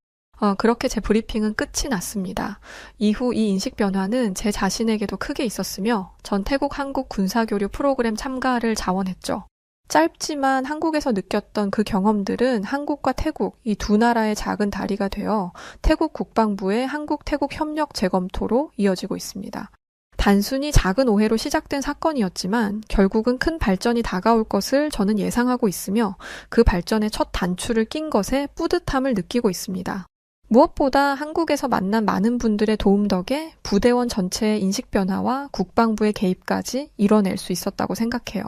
그렇게 제 브리핑은 끝이 났습니다. 이후 이 인식 변화는 제 자신에게도 크게 있었으며 전 태국 한국 군사교류 프로그램 참가를 자원했죠. 짧지만 한국에서 느꼈던 그 경험들은 한국과 태국 이 두 나라의 작은 다리가 되어 태국 국방부의 한국-태국 협력 재검토로 이어지고 있습니다. 단순히 작은 오해로 시작된 사건이었지만 결국은 큰 발전이 다가올 것을 저는 예상하고 있으며 그 발전의 첫 단추를 낀 것에 뿌듯함을 느끼고 있습니다. 무엇보다 한국에서 만난 많은 분들의 도움 덕에 부대원 전체의 인식 변화와 국방부의 개입까지 이뤄낼 수 있었다고 생각해요.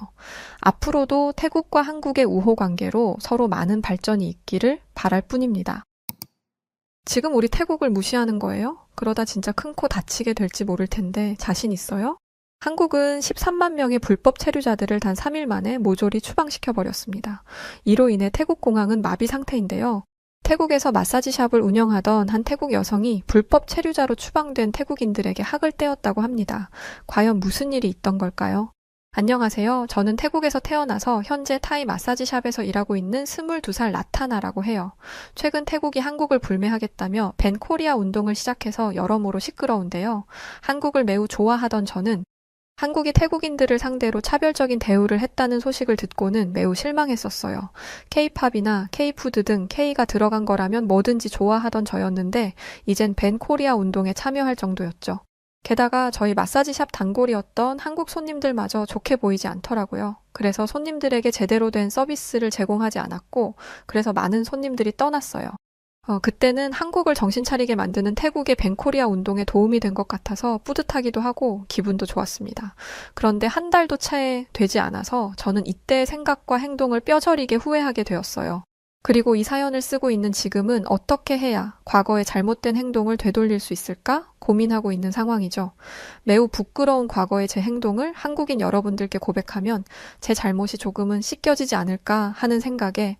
앞으로도 태국과 한국의 우호 관계로 서로 많은 발전이 있기를 바랄 뿐입니다. 지금 우리 태국을 무시하는 거예요? 그러다 진짜 큰 코 다치게 될지 모를 텐데 자신 있어요? 한국은 13만 명의 불법 체류자들을 단 3일 만에 모조리 추방시켜버렸습니다. 이로 인해 태국 공항은 마비 상태인데요. 태국에서 마사지샵을 운영하던 한 태국 여성이 불법 체류자로 추방된 태국인들에게 학을 떼었다고 합니다. 과연 무슨 일이 있던 걸까요? 안녕하세요. 저는 태국에서 태어나서 현재 타이 마사지샵에서 일하고 있는 22살 나타나라고 해요. 최근 태국이 한국을 불매하겠다며 밴 코리아 운동을 시작해서 여러모로 시끄러운데요. 한국을 매우 좋아하던 저는 한국이 태국인들을 상대로 차별적인 대우를 했다는 소식을 듣고는 매우 실망했었어요. K-팝이나 K-푸드 등 K가 들어간 거라면 뭐든지 좋아하던 저였는데 이젠 밴 코리아 운동에 참여할 정도였죠. 게다가 저희 마사지샵 단골이었던 한국 손님들마저 좋게 보이지 않더라고요. 그래서 손님들에게 제대로 된 서비스를 제공하지 않았고 그래서 많은 손님들이 떠났어요. 그때는 한국을 정신 차리게 만드는 태국의 밴코리아 운동에 도움이 된 것 같아서 뿌듯하기도 하고 기분도 좋았습니다. 그런데 한 달도 채 되지 않아서 저는 이때의 생각과 행동을 뼈저리게 후회하게 되었어요. 그리고 이 사연을 쓰고 있는 지금은 어떻게 해야 과거의 잘못된 행동을 되돌릴 수 있을까 고민하고 있는 상황이죠. 매우 부끄러운 과거의 제 행동을 한국인 여러분들께 고백하면 제 잘못이 조금은 씻겨지지 않을까 하는 생각에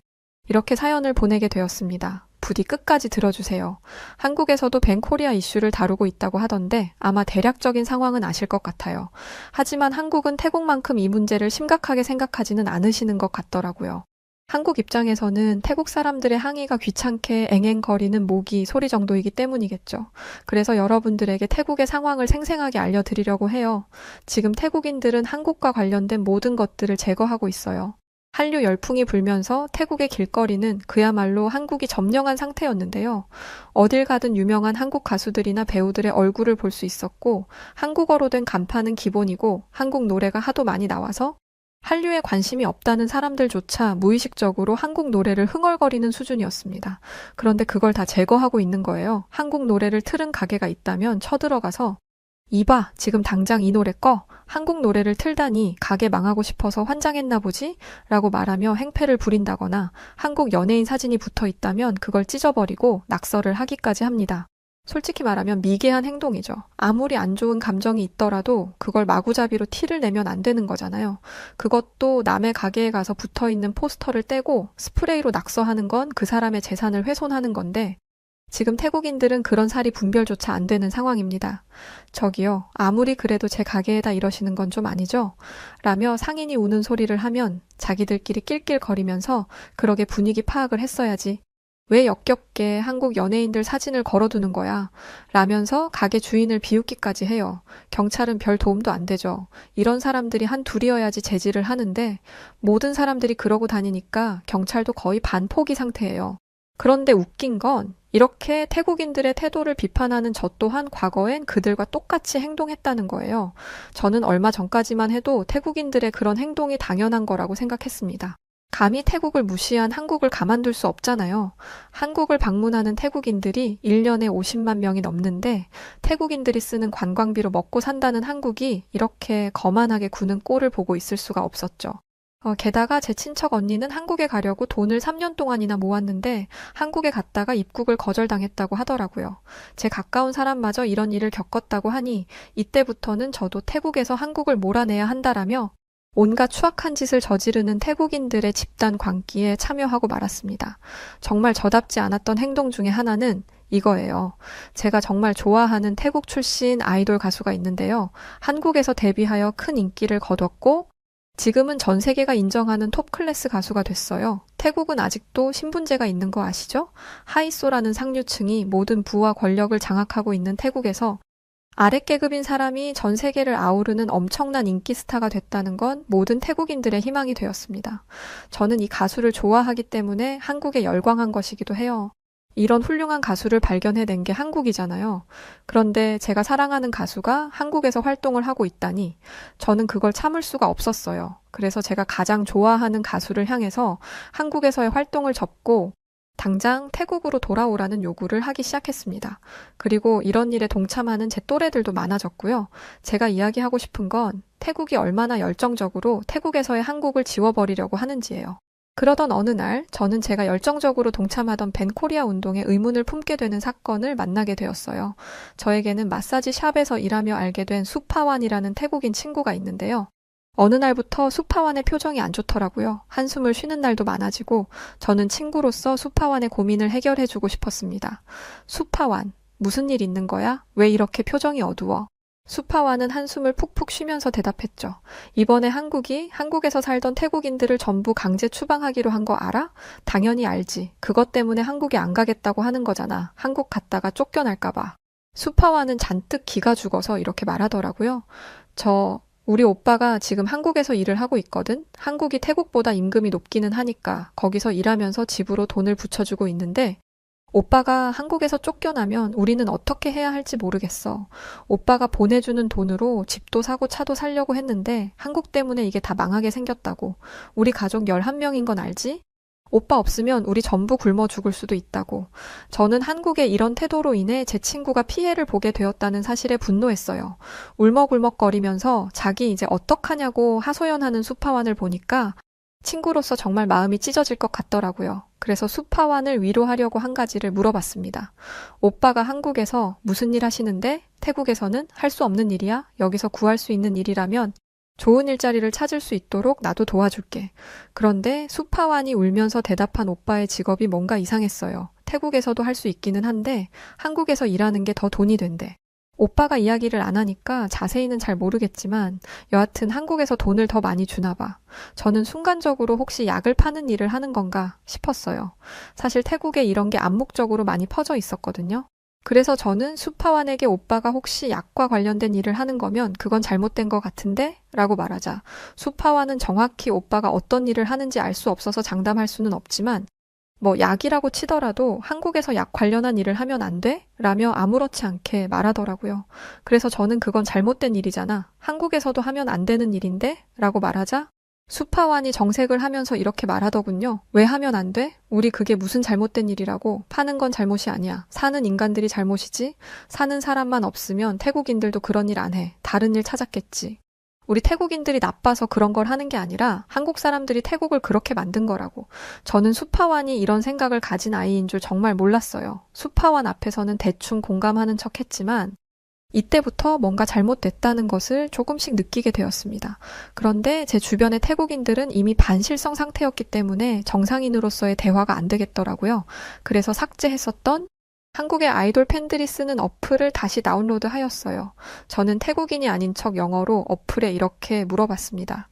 이렇게 사연을 보내게 되었습니다. 부디 끝까지 들어주세요. 한국에서도 밴코리아 이슈를 다루고 있다고 하던데 아마 대략적인 상황은 아실 것 같아요. 하지만 한국은 태국만큼 이 문제를 심각하게 생각하지는 않으시는 것 같더라고요. 한국 입장에서는 태국 사람들의 항의가 귀찮게 앵앵거리는 모기 소리 정도이기 때문이겠죠. 그래서 여러분들에게 태국의 상황을 생생하게 알려드리려고 해요. 지금 태국인들은 한국과 관련된 모든 것들을 제거하고 있어요. 한류 열풍이 불면서 태국의 길거리는 그야말로 한국이 점령한 상태였는데요. 어딜 가든 유명한 한국 가수들이나 배우들의 얼굴을 볼 수 있었고, 한국어로 된 간판은 기본이고, 한국 노래가 하도 많이 나와서 한류에 관심이 없다는 사람들조차 무의식적으로 한국 노래를 흥얼거리는 수준이었습니다. 그런데 그걸 다 제거하고 있는 거예요. 한국 노래를 틀은 가게가 있다면 쳐들어가서 이봐, 지금 당장 이 노래 꺼. 한국 노래를 틀다니 가게 망하고 싶어서 환장했나 보지? 라고 말하며 행패를 부린다거나 한국 연예인 사진이 붙어 있다면 그걸 찢어버리고 낙서를 하기까지 합니다. 솔직히 말하면 미개한 행동이죠. 아무리 안 좋은 감정이 있더라도 그걸 마구잡이로 티를 내면 안 되는 거잖아요. 그것도 남의 가게에 가서 붙어 있는 포스터를 떼고 스프레이로 낙서하는 건 그 사람의 재산을 훼손하는 건데 지금 태국인들은 그런 살이 분별조차 안 되는 상황입니다. 저기요, 아무리 그래도 제 가게에다 이러시는 건 좀 아니죠? 라며 상인이 우는 소리를 하면 자기들끼리 낄낄거리면서 그러게 분위기 파악을 했어야지. 왜 역겹게 한국 연예인들 사진을 걸어두는 거야? 라면서 가게 주인을 비웃기까지 해요. 경찰은 별 도움도 안 되죠. 이런 사람들이 한 둘이어야지 제지를 하는데 모든 사람들이 그러고 다니니까 경찰도 거의 반포기 상태예요. 그런데 웃긴 건 이렇게 태국인들의 태도를 비판하는 저 또한 과거엔 그들과 똑같이 행동했다는 거예요. 저는 얼마 전까지만 해도 태국인들의 그런 행동이 당연한 거라고 생각했습니다. 감히 태국을 무시한 한국을 가만둘 수 없잖아요. 한국을 방문하는 태국인들이 1년에 50만 명이 넘는데 태국인들이 쓰는 관광비로 먹고 산다는 한국이 이렇게 거만하게 구는 꼴을 보고 있을 수가 없었죠. 게다가 제 친척 언니는 한국에 가려고 돈을 3년 동안이나 모았는데 한국에 갔다가 입국을 거절당했다고 하더라고요. 제 가까운 사람마저 이런 일을 겪었다고 하니 이때부터는 저도 태국에서 한국을 몰아내야 한다라며 온갖 추악한 짓을 저지르는 태국인들의 집단 광기에 참여하고 말았습니다. 정말 저답지 않았던 행동 중에 하나는 이거예요. 제가 정말 좋아하는 태국 출신 아이돌 가수가 있는데요. 한국에서 데뷔하여 큰 인기를 거뒀고 지금은 전 세계가 인정하는 톱 클래스 가수가 됐어요. 태국은 아직도 신분제가 있는 거 아시죠? 하이소라는 상류층이 모든 부와 권력을 장악하고 있는 태국에서 아랫계급인 사람이 전 세계를 아우르는 엄청난 인기 스타가 됐다는 건 모든 태국인들의 희망이 되었습니다. 저는 이 가수를 좋아하기 때문에 한국에 열광한 것이기도 해요. 이런 훌륭한 가수를 발견해낸 게 한국이잖아요. 그런데 제가 사랑하는 가수가 한국에서 활동을 하고 있다니 저는 그걸 참을 수가 없었어요. 그래서 제가 가장 좋아하는 가수를 향해서 한국에서의 활동을 접고 당장 태국으로 돌아오라는 요구를 하기 시작했습니다. 그리고 이런 일에 동참하는 제 또래들도 많아졌고요. 제가 이야기하고 싶은 건 태국이 얼마나 열정적으로 태국에서의 한국을 지워버리려고 하는지예요. 그러던 어느 날 저는 제가 열정적으로 동참하던 벤코리아 운동에 의문을 품게 되는 사건을 만나게 되었어요. 저에게는 마사지 샵에서 일하며 알게 된 수파완이라는 태국인 친구가 있는데요. 어느 날부터 수파완의 표정이 안 좋더라고요. 한숨을 쉬는 날도 많아지고 저는 친구로서 수파완의 고민을 해결해주고 싶었습니다. 수파완, 무슨 일 있는 거야? 왜 이렇게 표정이 어두워? 수파완은 한숨을 푹푹 쉬면서 대답했죠. 이번에 한국이 한국에서 살던 태국인들을 전부 강제 추방하기로 한 거 알아? 당연히 알지. 그것 때문에 한국에 안 가겠다고 하는 거잖아. 한국 갔다가 쫓겨날까 봐. 수파완은 잔뜩 기가 죽어서 이렇게 말하더라고요. 우리 오빠가 지금 한국에서 일을 하고 있거든. 한국이 태국보다 임금이 높기는 하니까 거기서 일하면서 집으로 돈을 붙여주고 있는데 오빠가 한국에서 쫓겨나면 우리는 어떻게 해야 할지 모르겠어. 오빠가 보내주는 돈으로 집도 사고 차도 살려고 했는데 한국 때문에 이게 다 망하게 생겼다고. 우리 가족 11명인 건 알지? 오빠 없으면 우리 전부 굶어 죽을 수도 있다고. 저는 한국의 이런 태도로 인해 제 친구가 피해를 보게 되었다는 사실에 분노했어요. 울먹울먹거리면서 자기 이제 어떡하냐고 하소연하는 수파완을 보니까 친구로서 정말 마음이 찢어질 것 같더라고요. 그래서 수파완을 위로하려고 한 가지를 물어봤습니다. 오빠가 한국에서 무슨 일 하시는데 태국에서는 할 수 없는 일이야? 여기서 구할 수 있는 일이라면 좋은 일자리를 찾을 수 있도록 나도 도와줄게. 그런데 수파완이 울면서 대답한 오빠의 직업이 뭔가 이상했어요. 태국에서도 할 수 있기는 한데 한국에서 일하는 게 더 돈이 된대. 오빠가 이야기를 안 하니까 자세히는 잘 모르겠지만 여하튼 한국에서 돈을 더 많이 주나 봐. 저는 순간적으로 혹시 약을 파는 일을 하는 건가 싶었어요. 사실 태국에 이런 게 암묵적으로 많이 퍼져 있었거든요. 그래서 저는 수파완에게 오빠가 혹시 약과 관련된 일을 하는 거면 그건 잘못된 것 같은데? 라고 말하자 수파완은 정확히 오빠가 어떤 일을 하는지 알 수 없어서 장담할 수는 없지만 뭐 약이라고 치더라도 한국에서 약 관련한 일을 하면 안 돼? 라며 아무렇지 않게 말하더라고요. 그래서 저는 그건 잘못된 일이잖아. 한국에서도 하면 안 되는 일인데? 라고 말하자 수파완이 정색을 하면서 이렇게 말하더군요. 왜 하면 안 돼? 우리 그게 무슨 잘못된 일이라고. 파는 건 잘못이 아니야. 사는 인간들이 잘못이지. 사는 사람만 없으면 태국인들도 그런 일 안 해. 다른 일 찾았겠지. 우리 태국인들이 나빠서 그런 걸 하는 게 아니라 한국 사람들이 태국을 그렇게 만든 거라고. 저는 수파완이 이런 생각을 가진 아이인 줄 정말 몰랐어요. 수파완 앞에서는 대충 공감하는 척 했지만 이때부터 뭔가 잘못됐다는 것을 조금씩 느끼게 되었습니다. 그런데 제 주변의 태국인들은 이미 반실성 상태였기 때문에 정상인으로서의 대화가 안 되겠더라고요. 그래서 삭제했었던 한국의 아이돌 팬들이 쓰는 어플을 다시 다운로드 하였어요. 저는 태국인이 아닌 척 영어로 어플에 이렇게 물어봤습니다.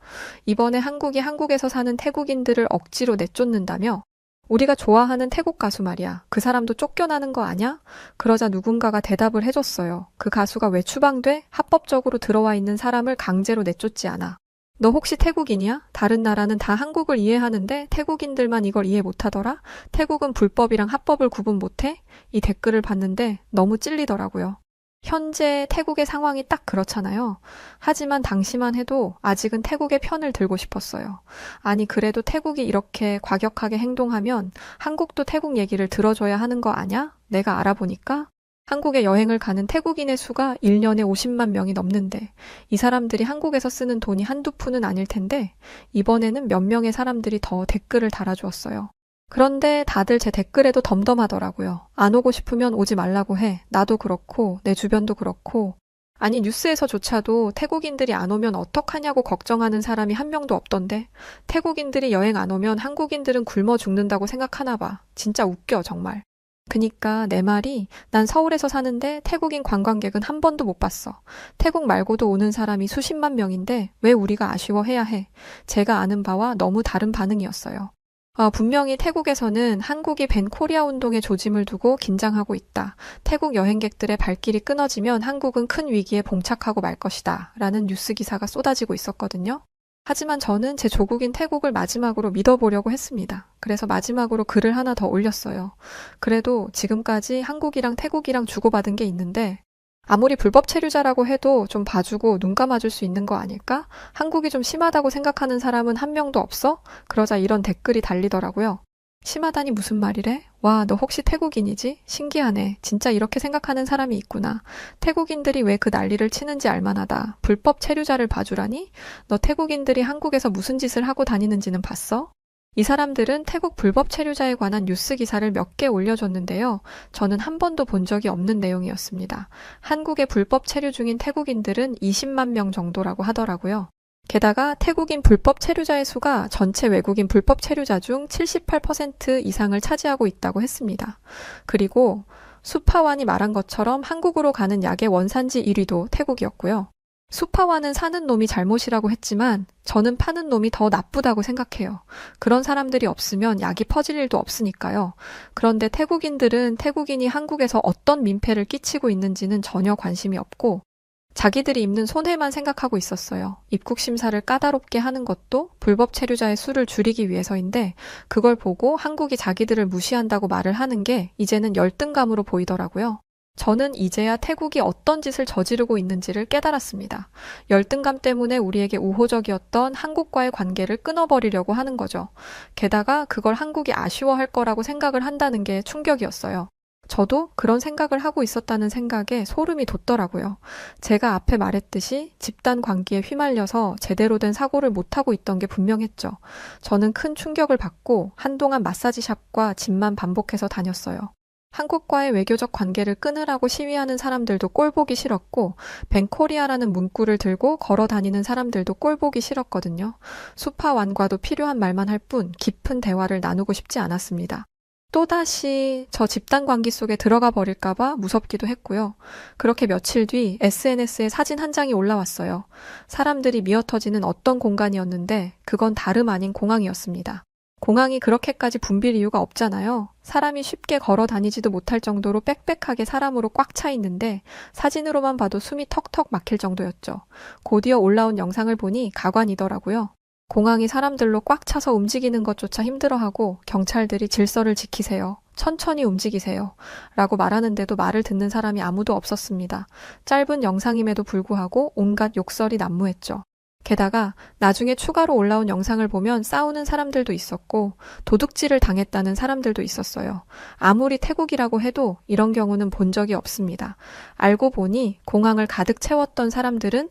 이번에 한국이 한국에서 사는 태국인들을 억지로 내쫓는다며? 우리가 좋아하는 태국 가수 말이야. 그 사람도 쫓겨나는 거 아냐? 그러자 누군가가 대답을 해줬어요. 그 가수가 왜 추방돼? 합법적으로 들어와 있는 사람을 강제로 내쫓지 않아. 너 혹시 태국인이야? 다른 나라는 다 한국을 이해하는데 태국인들만 이걸 이해 못하더라? 태국은 불법이랑 합법을 구분 못해? 이 댓글을 봤는데 너무 찔리더라고요. 현재 태국의 상황이 딱 그렇잖아요. 하지만 당시만 해도 아직은 태국의 편을 들고 싶었어요. 아니, 그래도 태국이 이렇게 과격하게 행동하면 한국도 태국 얘기를 들어줘야 하는 거 아냐? 내가 알아보니까 한국에 여행을 가는 태국인의 수가 1년에 50만 명이 넘는데 이 사람들이 한국에서 쓰는 돈이 한두 푼은 아닐 텐데 이번에는 몇 명의 사람들이 더 댓글을 달아주었어요. 그런데 다들 제 댓글에도 덤덤하더라고요. 안 오고 싶으면 오지 말라고 해. 나도 그렇고 내 주변도 그렇고. 아니, 뉴스에서조차도 태국인들이 안 오면 어떡하냐고 걱정하는 사람이 한 명도 없던데 태국인들이 여행 안 오면 한국인들은 굶어 죽는다고 생각하나 봐. 진짜 웃겨 정말. 그니까 내 말이 난 서울에서 사는데 태국인 관광객은 한 번도 못 봤어. 태국 말고도 오는 사람이 수십만 명인데 왜 우리가 아쉬워해야 해. 제가 아는 바와 너무 다른 반응이었어요. 분명히 태국에서는 한국이 밴 코리아 운동에 조짐을 두고 긴장하고 있다. 태국 여행객들의 발길이 끊어지면 한국은 큰 위기에 봉착하고 말 것이다. 라는 뉴스 기사가 쏟아지고 있었거든요. 하지만 저는 제 조국인 태국을 마지막으로 믿어보려고 했습니다. 그래서 마지막으로 글을 하나 더 올렸어요. 그래도 지금까지 한국이랑 태국이랑 주고받은 게 있는데 아무리 불법 체류자라고 해도 좀 봐주고 눈 감아줄 수 있는 거 아닐까? 한국이 좀 심하다고 생각하는 사람은 한 명도 없어? 그러자 이런 댓글이 달리더라고요. 심하다니 무슨 말이래? 와, 너 혹시 태국인이지? 신기하네. 진짜 이렇게 생각하는 사람이 있구나. 태국인들이 왜 그 난리를 치는지 알만하다. 불법 체류자를 봐주라니? 너 태국인들이 한국에서 무슨 짓을 하고 다니는지는 봤어? 이 사람들은 태국 불법 체류자에 관한 뉴스 기사를 몇 개 올려줬는데요. 저는 한 번도 본 적이 없는 내용이었습니다. 한국에 불법 체류 중인 태국인들은 20만 명 정도라고 하더라고요. 게다가 태국인 불법 체류자의 수가 전체 외국인 불법 체류자 중 78% 이상을 차지하고 있다고 했습니다. 그리고 수파완이 말한 것처럼 한국으로 가는 약의 원산지 1위도 태국이었고요. 수파완은 사는 놈이 잘못이라고 했지만 저는 파는 놈이 더 나쁘다고 생각해요. 그런 사람들이 없으면 약이 퍼질 일도 없으니까요. 그런데 태국인들은 태국인이 한국에서 어떤 민폐를 끼치고 있는지는 전혀 관심이 없고 자기들이 입는 손해만 생각하고 있었어요. 입국 심사를 까다롭게 하는 것도 불법 체류자의 수를 줄이기 위해서인데 그걸 보고 한국이 자기들을 무시한다고 말을 하는 게 이제는 열등감으로 보이더라고요. 저는 이제야 태국이 어떤 짓을 저지르고 있는지를 깨달았습니다. 열등감 때문에 우리에게 우호적이었던 한국과의 관계를 끊어버리려고 하는 거죠. 게다가 그걸 한국이 아쉬워할 거라고 생각을 한다는 게 충격이었어요. 저도 그런 생각을 하고 있었다는 생각에 소름이 돋더라고요. 제가 앞에 말했듯이 집단 관계에 휘말려서 제대로 된 사고를 못하고 있던 게 분명했죠. 저는 큰 충격을 받고 한동안 마사지샵과 집만 반복해서 다녔어요. 한국과의 외교적 관계를 끊으라고 시위하는 사람들도 꼴보기 싫었고 뱅코리아라는 문구를 들고 걸어 다니는 사람들도 꼴보기 싫었거든요. 수파완과도 필요한 말만 할 뿐 깊은 대화를 나누고 싶지 않았습니다. 또다시 저 집단 관계 속에 들어가 버릴까봐 무섭기도 했고요. 그렇게 며칠 뒤 SNS에 사진 한 장이 올라왔어요. 사람들이 미어터지는 어떤 공간이었는데 그건 다름 아닌 공항이었습니다. 공항이 그렇게까지 붐빌 이유가 없잖아요. 사람이 쉽게 걸어 다니지도 못할 정도로 빽빽하게 사람으로 꽉 차 있는데 사진으로만 봐도 숨이 턱턱 막힐 정도였죠. 곧이어 올라온 영상을 보니 가관이더라고요. 공항이 사람들로 꽉 차서 움직이는 것조차 힘들어하고 경찰들이 질서를 지키세요. 천천히 움직이세요. 라고 말하는데도 말을 듣는 사람이 아무도 없었습니다. 짧은 영상임에도 불구하고 온갖 욕설이 난무했죠. 게다가 나중에 추가로 올라온 영상을 보면 싸우는 사람들도 있었고 도둑질을 당했다는 사람들도 있었어요. 아무리 태국이라고 해도 이런 경우는 본 적이 없습니다. 알고 보니 공항을 가득 채웠던 사람들은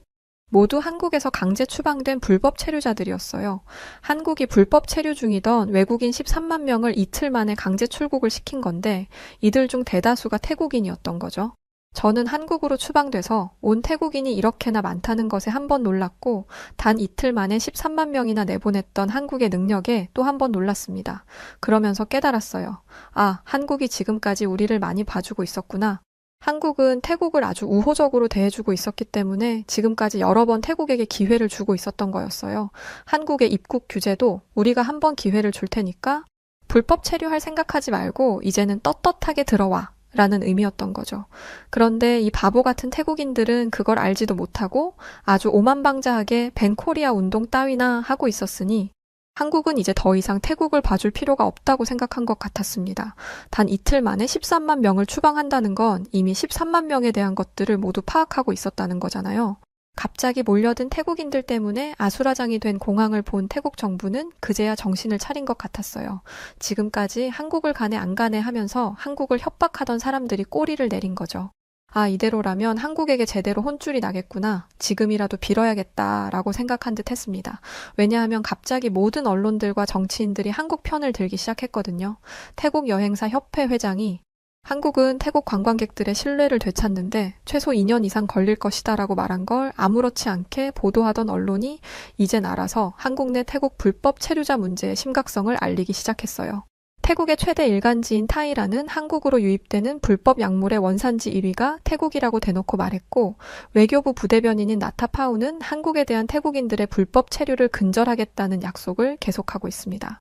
모두 한국에서 강제 추방된 불법 체류자들이었어요. 한국이 불법 체류 중이던 외국인 13만 명을 이틀 만에 강제 출국을 시킨 건데 이들 중 대다수가 태국인이었던 거죠. 저는 한국으로 추방돼서 온 태국인이 이렇게나 많다는 것에 한 번 놀랐고 단 이틀 만에 13만 명이나 내보냈던 한국의 능력에 또 한 번 놀랐습니다. 그러면서 깨달았어요. 아, 한국이 지금까지 우리를 많이 봐주고 있었구나. 한국은 태국을 아주 우호적으로 대해주고 있었기 때문에 지금까지 여러 번 태국에게 기회를 주고 있었던 거였어요. 한국의 입국 규제도 우리가 한 번 기회를 줄 테니까 불법 체류할 생각하지 말고 이제는 떳떳하게 들어와. 라는 의미였던 거죠. 그런데 이 바보 같은 태국인들은 그걸 알지도 못하고 아주 오만방자하게 벤코리아 운동 따위나 하고 있었으니 한국은 이제 더 이상 태국을 봐줄 필요가 없다고 생각한 것 같았습니다. 단 이틀 만에 13만 명을 추방한다는 건 이미 13만 명에 대한 것들을 모두 파악하고 있었다는 거잖아요. 갑자기 몰려든 태국인들 때문에 아수라장이 된 공항을 본 태국 정부는 그제야 정신을 차린 것 같았어요. 지금까지 한국을 가네 안 가네 하면서 한국을 협박하던 사람들이 꼬리를 내린 거죠. 아, 이대로라면 한국에게 제대로 혼쭐이 나겠구나. 지금이라도 빌어야겠다라고 생각한 듯 했습니다. 왜냐하면 갑자기 모든 언론들과 정치인들이 한국 편을 들기 시작했거든요. 태국 여행사 협회 회장이 한국은 태국 관광객들의 신뢰를 되찾는데 최소 2년 이상 걸릴 것이다라고 말한 걸 아무렇지 않게 보도하던 언론이 이젠 알아서 한국 내 태국 불법 체류자 문제의 심각성을 알리기 시작했어요. 태국의 최대 일간지인 타이라는 한국으로 유입되는 불법 약물의 원산지 1위가 태국이라고 대놓고 말했고 외교부 부대변인인 나타파우는 한국에 대한 태국인들의 불법 체류를 근절하겠다는 약속을 계속하고 있습니다.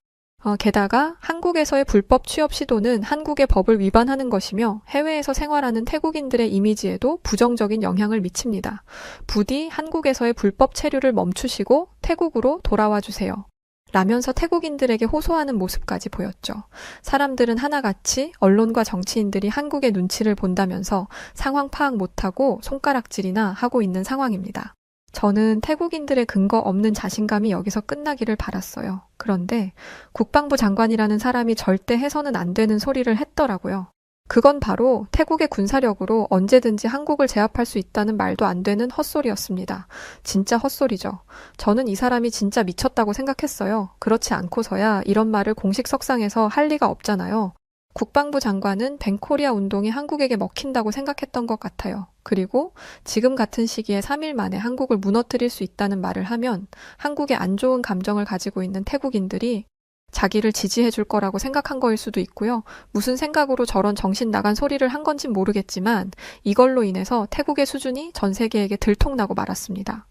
게다가 한국에서의 불법 취업 시도는 한국의 법을 위반하는 것이며 해외에서 생활하는 태국인들의 이미지에도 부정적인 영향을 미칩니다. 부디 한국에서의 불법 체류를 멈추시고 태국으로 돌아와 주세요. 라면서 태국인들에게 호소하는 모습까지 보였죠. 사람들은 하나같이 언론과 정치인들이 한국의 눈치를 본다면서 상황 파악 못하고 손가락질이나 하고 있는 상황입니다. 저는 태국인들의 근거 없는 자신감이 여기서 끝나기를 바랐어요. 그런데 국방부 장관이라는 사람이 절대 해서는 안 되는 소리를 했더라고요. 그건 바로 태국의 군사력으로 언제든지 한국을 제압할 수 있다는 말도 안 되는 헛소리였습니다. 진짜 헛소리죠. 저는 이 사람이 진짜 미쳤다고 생각했어요. 그렇지 않고서야 이런 말을 공식 석상에서 할 리가 없잖아요. 국방부 장관은 벤코리아 운동이 한국에게 먹힌다고 생각했던 것 같아요. 그리고 지금 같은 시기에 3일 만에 한국을 무너뜨릴 수 있다는 말을 하면 한국에 안 좋은 감정을 가지고 있는 태국인들이 자기를 지지해 줄 거라고 생각한 거일 수도 있고요. 무슨 생각으로 저런 정신 나간 소리를 한 건진 모르겠지만 이걸로 인해서 태국의 수준이 전 세계에게 들통나고 말았습니다.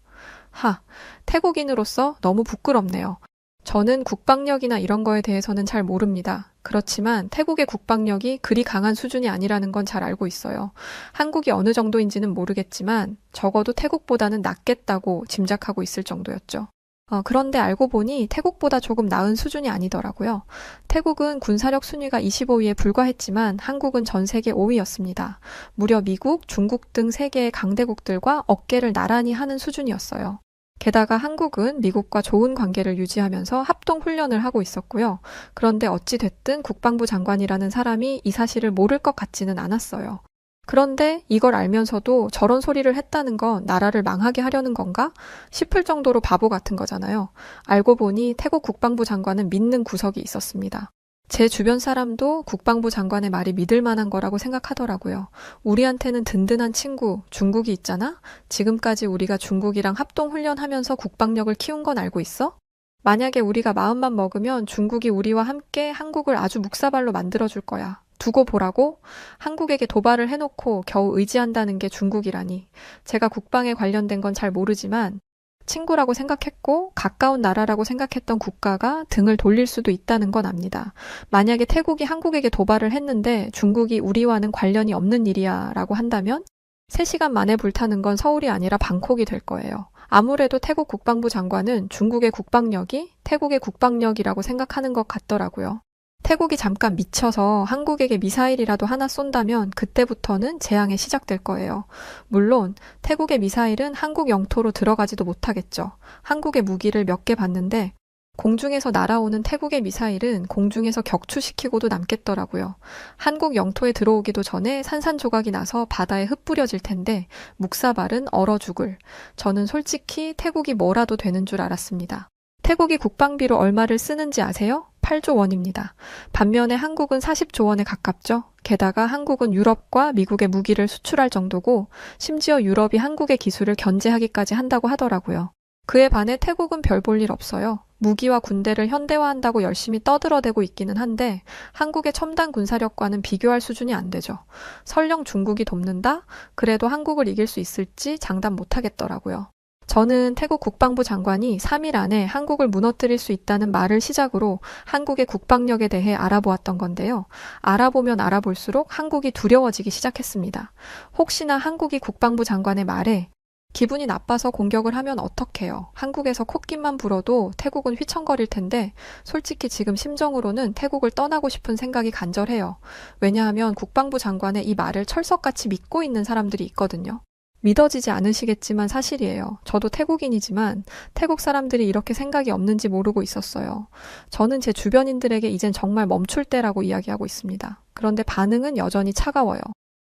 태국인으로서 너무 부끄럽네요. 저는 국방력이나 이런 거에 대해서는 잘 모릅니다. 그렇지만 태국의 국방력이 그리 강한 수준이 아니라는 건 잘 알고 있어요. 한국이 어느 정도인지는 모르겠지만 적어도 태국보다는 낫겠다고 짐작하고 있을 정도였죠. 그런데 알고 보니 태국보다 조금 나은 수준이 아니더라고요. 태국은 군사력 순위가 25위에 불과했지만 한국은 전 세계 5위였습니다. 무려 미국, 중국 등 세계의 강대국들과 어깨를 나란히 하는 수준이었어요. 게다가 한국은 미국과 좋은 관계를 유지하면서 합동훈련을 하고 있었고요. 그런데 어찌 됐든 국방부 장관이라는 사람이 이 사실을 모를 것 같지는 않았어요. 그런데 이걸 알면서도 저런 소리를 했다는 건 나라를 망하게 하려는 건가 싶을 정도로 바보 같은 거잖아요. 알고 보니 태국 국방부 장관은 믿는 구석이 있었습니다. 제 주변 사람도 국방부 장관의 말이 믿을 만한 거라고 생각하더라고요. 우리한테는 든든한 친구, 중국이 있잖아? 지금까지 우리가 중국이랑 합동훈련하면서 국방력을 키운 건 알고 있어? 만약에 우리가 마음만 먹으면 중국이 우리와 함께 한국을 아주 묵사발로 만들어줄 거야. 두고 보라고? 한국에게 도발을 해놓고 겨우 의지한다는 게 중국이라니. 제가 국방에 관련된 건 잘 모르지만 친구라고 생각했고 가까운 나라라고 생각했던 국가가 등을 돌릴 수도 있다는 건 압니다. 만약에 태국이 한국에게 도발을 했는데 중국이 우리와는 관련이 없는 일이야 라고 한다면 3시간 만에 불타는 건 서울이 아니라 방콕이 될 거예요. 아무래도 태국 국방부 장관은 중국의 국방력이 태국의 국방력이라고 생각하는 것 같더라고요. 태국이 잠깐 미쳐서 한국에게 미사일이라도 하나 쏜다면 그때부터는 재앙이 시작될 거예요. 물론 태국의 미사일은 한국 영토로 들어가지도 못하겠죠. 한국의 무기를 몇 개 봤는데 공중에서 날아오는 태국의 미사일은 공중에서 격추시키고도 남겠더라고요. 한국 영토에 들어오기도 전에 산산조각이 나서 바다에 흩뿌려질 텐데 묵사발은 얼어 죽을. 저는 솔직히 태국이 뭐라도 되는 줄 알았습니다. 태국이 국방비로 얼마를 쓰는지 아세요? 8조 원입니다. 반면에 한국은 40조 원에 가깝죠. 게다가 한국은 유럽과 미국에 무기를 수출할 정도고 심지어 유럽이 한국의 기술을 견제하기까지 한다고 하더라고요. 그에 반해 태국은 별 볼 일 없어요. 무기와 군대를 현대화한다고 열심히 떠들어대고 있기는 한데 한국의 첨단 군사력과는 비교할 수준이 안 되죠. 설령 중국이 돕는다? 그래도 한국을 이길 수 있을지 장담 못하겠더라고요. 저는 태국 국방부 장관이 3일 안에 한국을 무너뜨릴 수 있다는 말을 시작으로 한국의 국방력에 대해 알아보았던 건데요. 알아보면 알아볼수록 한국이 두려워지기 시작했습니다. 혹시나 한국이 국방부 장관의 말에 기분이 나빠서 공격을 하면 어떡해요? 한국에서 콧김만 불어도 태국은 휘청거릴 텐데 솔직히 지금 심정으로는 태국을 떠나고 싶은 생각이 간절해요. 왜냐하면 국방부 장관의 이 말을 철석같이 믿고 있는 사람들이 있거든요. 믿어지지 않으시겠지만 사실이에요. 저도 태국인이지만 태국 사람들이 이렇게 생각이 없는지 모르고 있었어요. 저는 제 주변인들에게 이젠 정말 멈출 때라고 이야기하고 있습니다. 그런데 반응은 여전히 차가워요.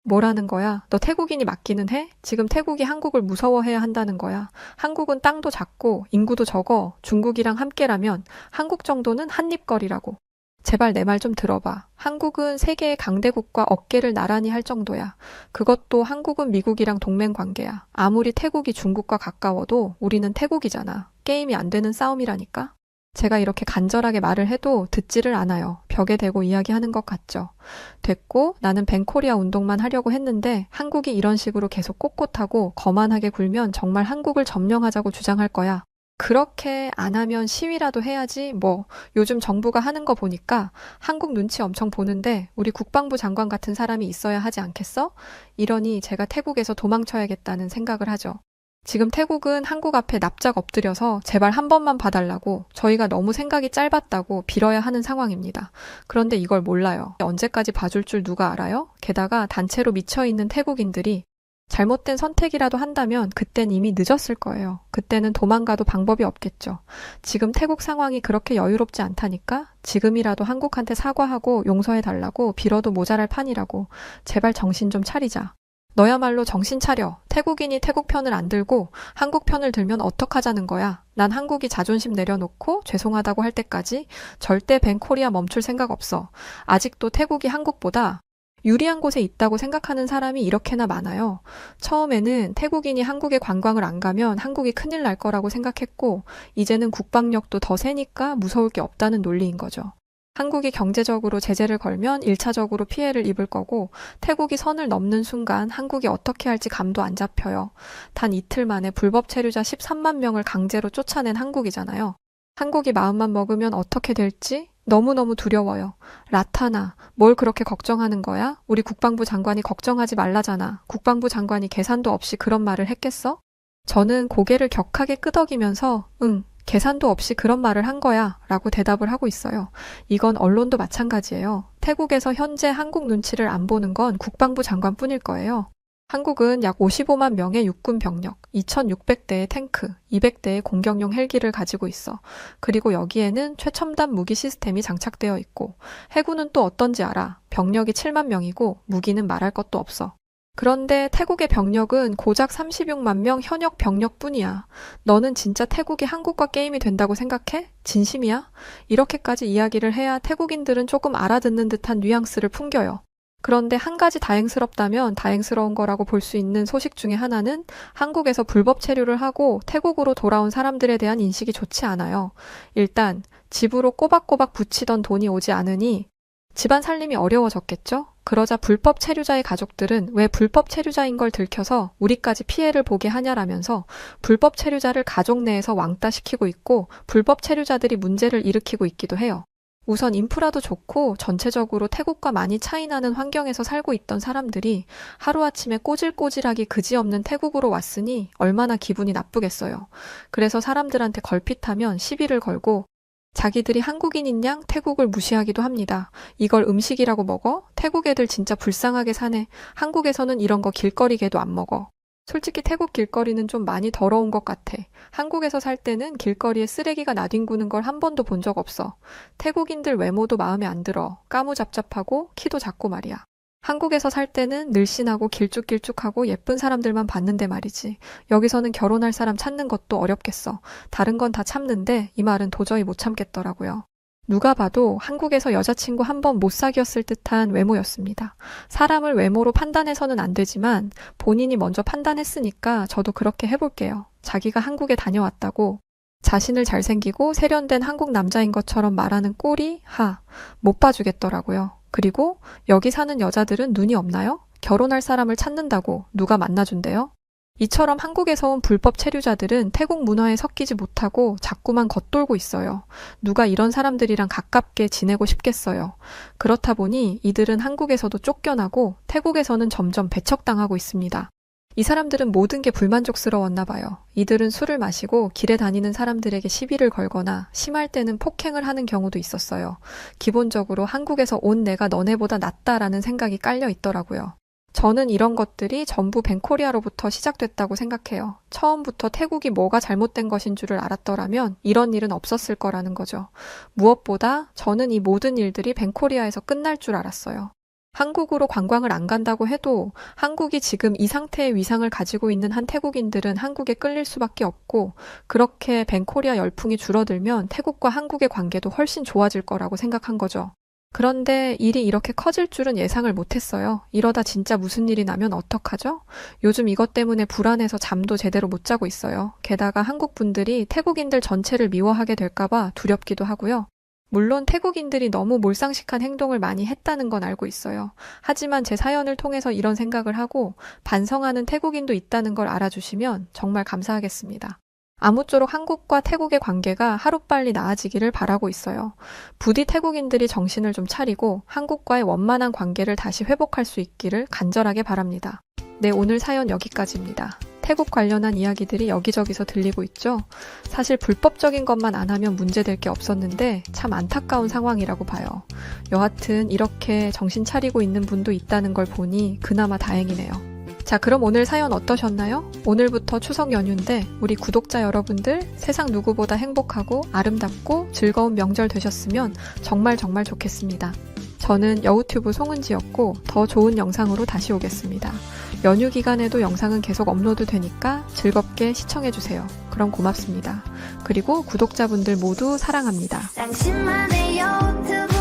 뭐라는 거야? 너 태국인이 맞기는 해? 지금 태국이 한국을 무서워해야 한다는 거야. 한국은 땅도 작고 인구도 적어. 중국이랑 함께라면 한국 정도는 한입거리라고. 제발 내 말 좀 들어봐. 한국은 세계의 강대국과 어깨를 나란히 할 정도야. 그것도 한국은 미국이랑 동맹 관계야. 아무리 태국이 중국과 가까워도 우리는 태국이잖아. 게임이 안 되는 싸움이라니까. 제가 이렇게 간절하게 말을 해도 듣지를 않아요. 벽에 대고 이야기하는 것 같죠. 됐고 나는 벤코리아 운동만 하려고 했는데 한국이 이런 식으로 계속 꼿꼿하고 거만하게 굴면 정말 한국을 점령하자고 주장할 거야. 그렇게 안 하면 시위라도 해야지 뭐 요즘 정부가 하는 거 보니까 한국 눈치 엄청 보는데 우리 국방부 장관 같은 사람이 있어야 하지 않겠어? 이러니 제가 태국에서 도망쳐야겠다는 생각을 하죠. 지금 태국은 한국 앞에 납작 엎드려서 제발 한 번만 봐달라고 저희가 너무 생각이 짧았다고 빌어야 하는 상황입니다. 그런데 이걸 몰라요. 언제까지 봐줄 줄 누가 알아요? 게다가 단체로 미쳐있는 태국인들이 잘못된 선택이라도 한다면 그땐 이미 늦었을 거예요. 그때는 도망가도 방법이 없겠죠. 지금 태국 상황이 그렇게 여유롭지 않다니까 지금이라도 한국한테 사과하고 용서해달라고 빌어도 모자랄 판이라고. 제발 정신 좀 차리자. 너야말로 정신 차려. 태국인이 태국 편을 안 들고 한국 편을 들면 어떡하자는 거야. 난 한국이 자존심 내려놓고 죄송하다고 할 때까지 절대 벤코리아 멈출 생각 없어. 아직도 태국이 한국보다 유리한 곳에 있다고 생각하는 사람이 이렇게나 많아요. 처음에는 태국인이 한국에 관광을 안 가면 한국이 큰일 날 거라고 생각했고 이제는 국방력도 더 세니까 무서울 게 없다는 논리인 거죠. 한국이 경제적으로 제재를 걸면 1차적으로 피해를 입을 거고 태국이 선을 넘는 순간 한국이 어떻게 할지 감도 안 잡혀요. 단 이틀 만에 불법 체류자 13만 명을 강제로 쫓아낸 한국이잖아요. 한국이 마음만 먹으면 어떻게 될지 너무너무 두려워요. 라타나, 뭘 그렇게 걱정하는 거야? 우리 국방부 장관이 걱정하지 말라잖아. 국방부 장관이 계산도 없이 그런 말을 했겠어? 저는 고개를 격하게 끄덕이면서 계산도 없이 그런 말을 한 거야 라고 대답을 하고 있어요. 이건 언론도 마찬가지예요. 태국에서 현재 한국 눈치를 안 보는 건 국방부 장관뿐일 거예요. 한국은 약 55만 명의 육군 병력, 2,600대의 탱크, 200대의 공격용 헬기를 가지고 있어. 그리고 여기에는 최첨단 무기 시스템이 장착되어 있고 해군은 또 어떤지 알아. 병력이 7만 명이고 무기는 말할 것도 없어. 그런데 태국의 병력은 고작 36만 명 현역 병력뿐이야. 너는 진짜 태국이 한국과 게임이 된다고 생각해? 진심이야? 이렇게까지 이야기를 해야 태국인들은 조금 알아듣는 듯한 뉘앙스를 풍겨요. 그런데 한 가지 다행스럽다면 다행스러운 거라고 볼 수 있는 소식 중에 하나는 한국에서 불법 체류를 하고 태국으로 돌아온 사람들에 대한 인식이 좋지 않아요. 일단 집으로 꼬박꼬박 붙이던 돈이 오지 않으니 집안 살림이 어려워졌겠죠? 그러자 불법 체류자의 가족들은 왜 불법 체류자인 걸 들켜서 우리까지 피해를 보게 하냐라면서 불법 체류자를 가족 내에서 왕따시키고 있고 불법 체류자들이 문제를 일으키고 있기도 해요. 우선 인프라도 좋고 전체적으로 태국과 많이 차이 나는 환경에서 살고 있던 사람들이 하루아침에 꼬질꼬질하기 그지없는 태국으로 왔으니 얼마나 기분이 나쁘겠어요. 그래서 사람들한테 걸핏하면 시비를 걸고 자기들이 한국인인 양 태국을 무시하기도 합니다. 이걸 음식이라고 먹어? 태국 애들 진짜 불쌍하게 사네. 한국에서는 이런 거 길거리 개도 안 먹어. 솔직히 태국 길거리는 좀 많이 더러운 것 같아. 한국에서 살 때는 길거리에 쓰레기가 나뒹구는 걸 한 번도 본 적 없어. 태국인들 외모도 마음에 안 들어. 까무잡잡하고 키도 작고 말이야. 한국에서 살 때는 늘씬하고 길쭉길쭉하고 예쁜 사람들만 봤는데 말이지. 여기서는 결혼할 사람 찾는 것도 어렵겠어. 다른 건 다 참는데 이 말은 도저히 못 참겠더라고요. 누가 봐도 한국에서 여자친구 한 번 못 사귀었을 듯한 외모였습니다. 사람을 외모로 판단해서는 안 되지만 본인이 먼저 판단했으니까 저도 그렇게 해볼게요. 자기가 한국에 다녀왔다고 자신을 잘생기고 세련된 한국 남자인 것처럼 말하는 꼴이 못 봐주겠더라고요. 그리고 여기 사는 여자들은 눈이 없나요? 결혼할 사람을 찾는다고 누가 만나준대요? 이처럼 한국에서 온 불법 체류자들은 태국 문화에 섞이지 못하고 자꾸만 겉돌고 있어요. 누가 이런 사람들이랑 가깝게 지내고 싶겠어요. 그렇다 보니 이들은 한국에서도 쫓겨나고 태국에서는 점점 배척당하고 있습니다. 이 사람들은 모든 게 불만족스러웠나 봐요. 이들은 술을 마시고 길에 다니는 사람들에게 시비를 걸거나 심할 때는 폭행을 하는 경우도 있었어요. 기본적으로 한국에서 온 내가 너네보다 낫다라는 생각이 깔려 있더라고요. 저는 이런 것들이 전부 벤코리아로부터 시작됐다고 생각해요. 처음부터 태국이 뭐가 잘못된 것인 줄을 알았더라면 이런 일은 없었을 거라는 거죠. 무엇보다 저는 이 모든 일들이 벤코리아에서 끝날 줄 알았어요. 한국으로 관광을 안 간다고 해도 한국이 지금 이 상태의 위상을 가지고 있는 한 태국인들은 한국에 끌릴 수밖에 없고 그렇게 벤코리아 열풍이 줄어들면 태국과 한국의 관계도 훨씬 좋아질 거라고 생각한 거죠. 그런데 일이 이렇게 커질 줄은 예상을 못했어요. 이러다 진짜 무슨 일이 나면 어떡하죠? 요즘 이것 때문에 불안해서 잠도 제대로 못 자고 있어요. 게다가 한국 분들이 태국인들 전체를 미워하게 될까봐 두렵기도 하고요. 물론 태국인들이 너무 몰상식한 행동을 많이 했다는 건 알고 있어요. 하지만 제 사연을 통해서 이런 생각을 하고 반성하는 태국인도 있다는 걸 알아주시면 정말 감사하겠습니다. 아무쪼록 한국과 태국의 관계가 하루빨리 나아지기를 바라고 있어요. 부디 태국인들이 정신을 좀 차리고 한국과의 원만한 관계를 다시 회복할 수 있기를 간절하게 바랍니다. 네, 오늘 사연 여기까지입니다. 태국 관련한 이야기들이 여기저기서 들리고 있죠. 사실 불법적인 것만 안 하면 문제될 게 없었는데 참 안타까운 상황이라고 봐요. 여하튼 이렇게 정신 차리고 있는 분도 있다는 걸 보니 그나마 다행이네요. 자, 그럼 오늘 사연 어떠셨나요? 오늘부터 추석 연휴인데 우리 구독자 여러분들 세상 누구보다 행복하고 아름답고 즐거운 명절 되셨으면 정말 좋겠습니다. 저는 여우튜브 송은지였고 더 좋은 영상으로 다시 오겠습니다. 연휴 기간에도 영상은 계속 업로드 되니까 즐겁게 시청해주세요. 그럼 고맙습니다. 그리고 구독자분들 모두 사랑합니다. 당신만의 유튜브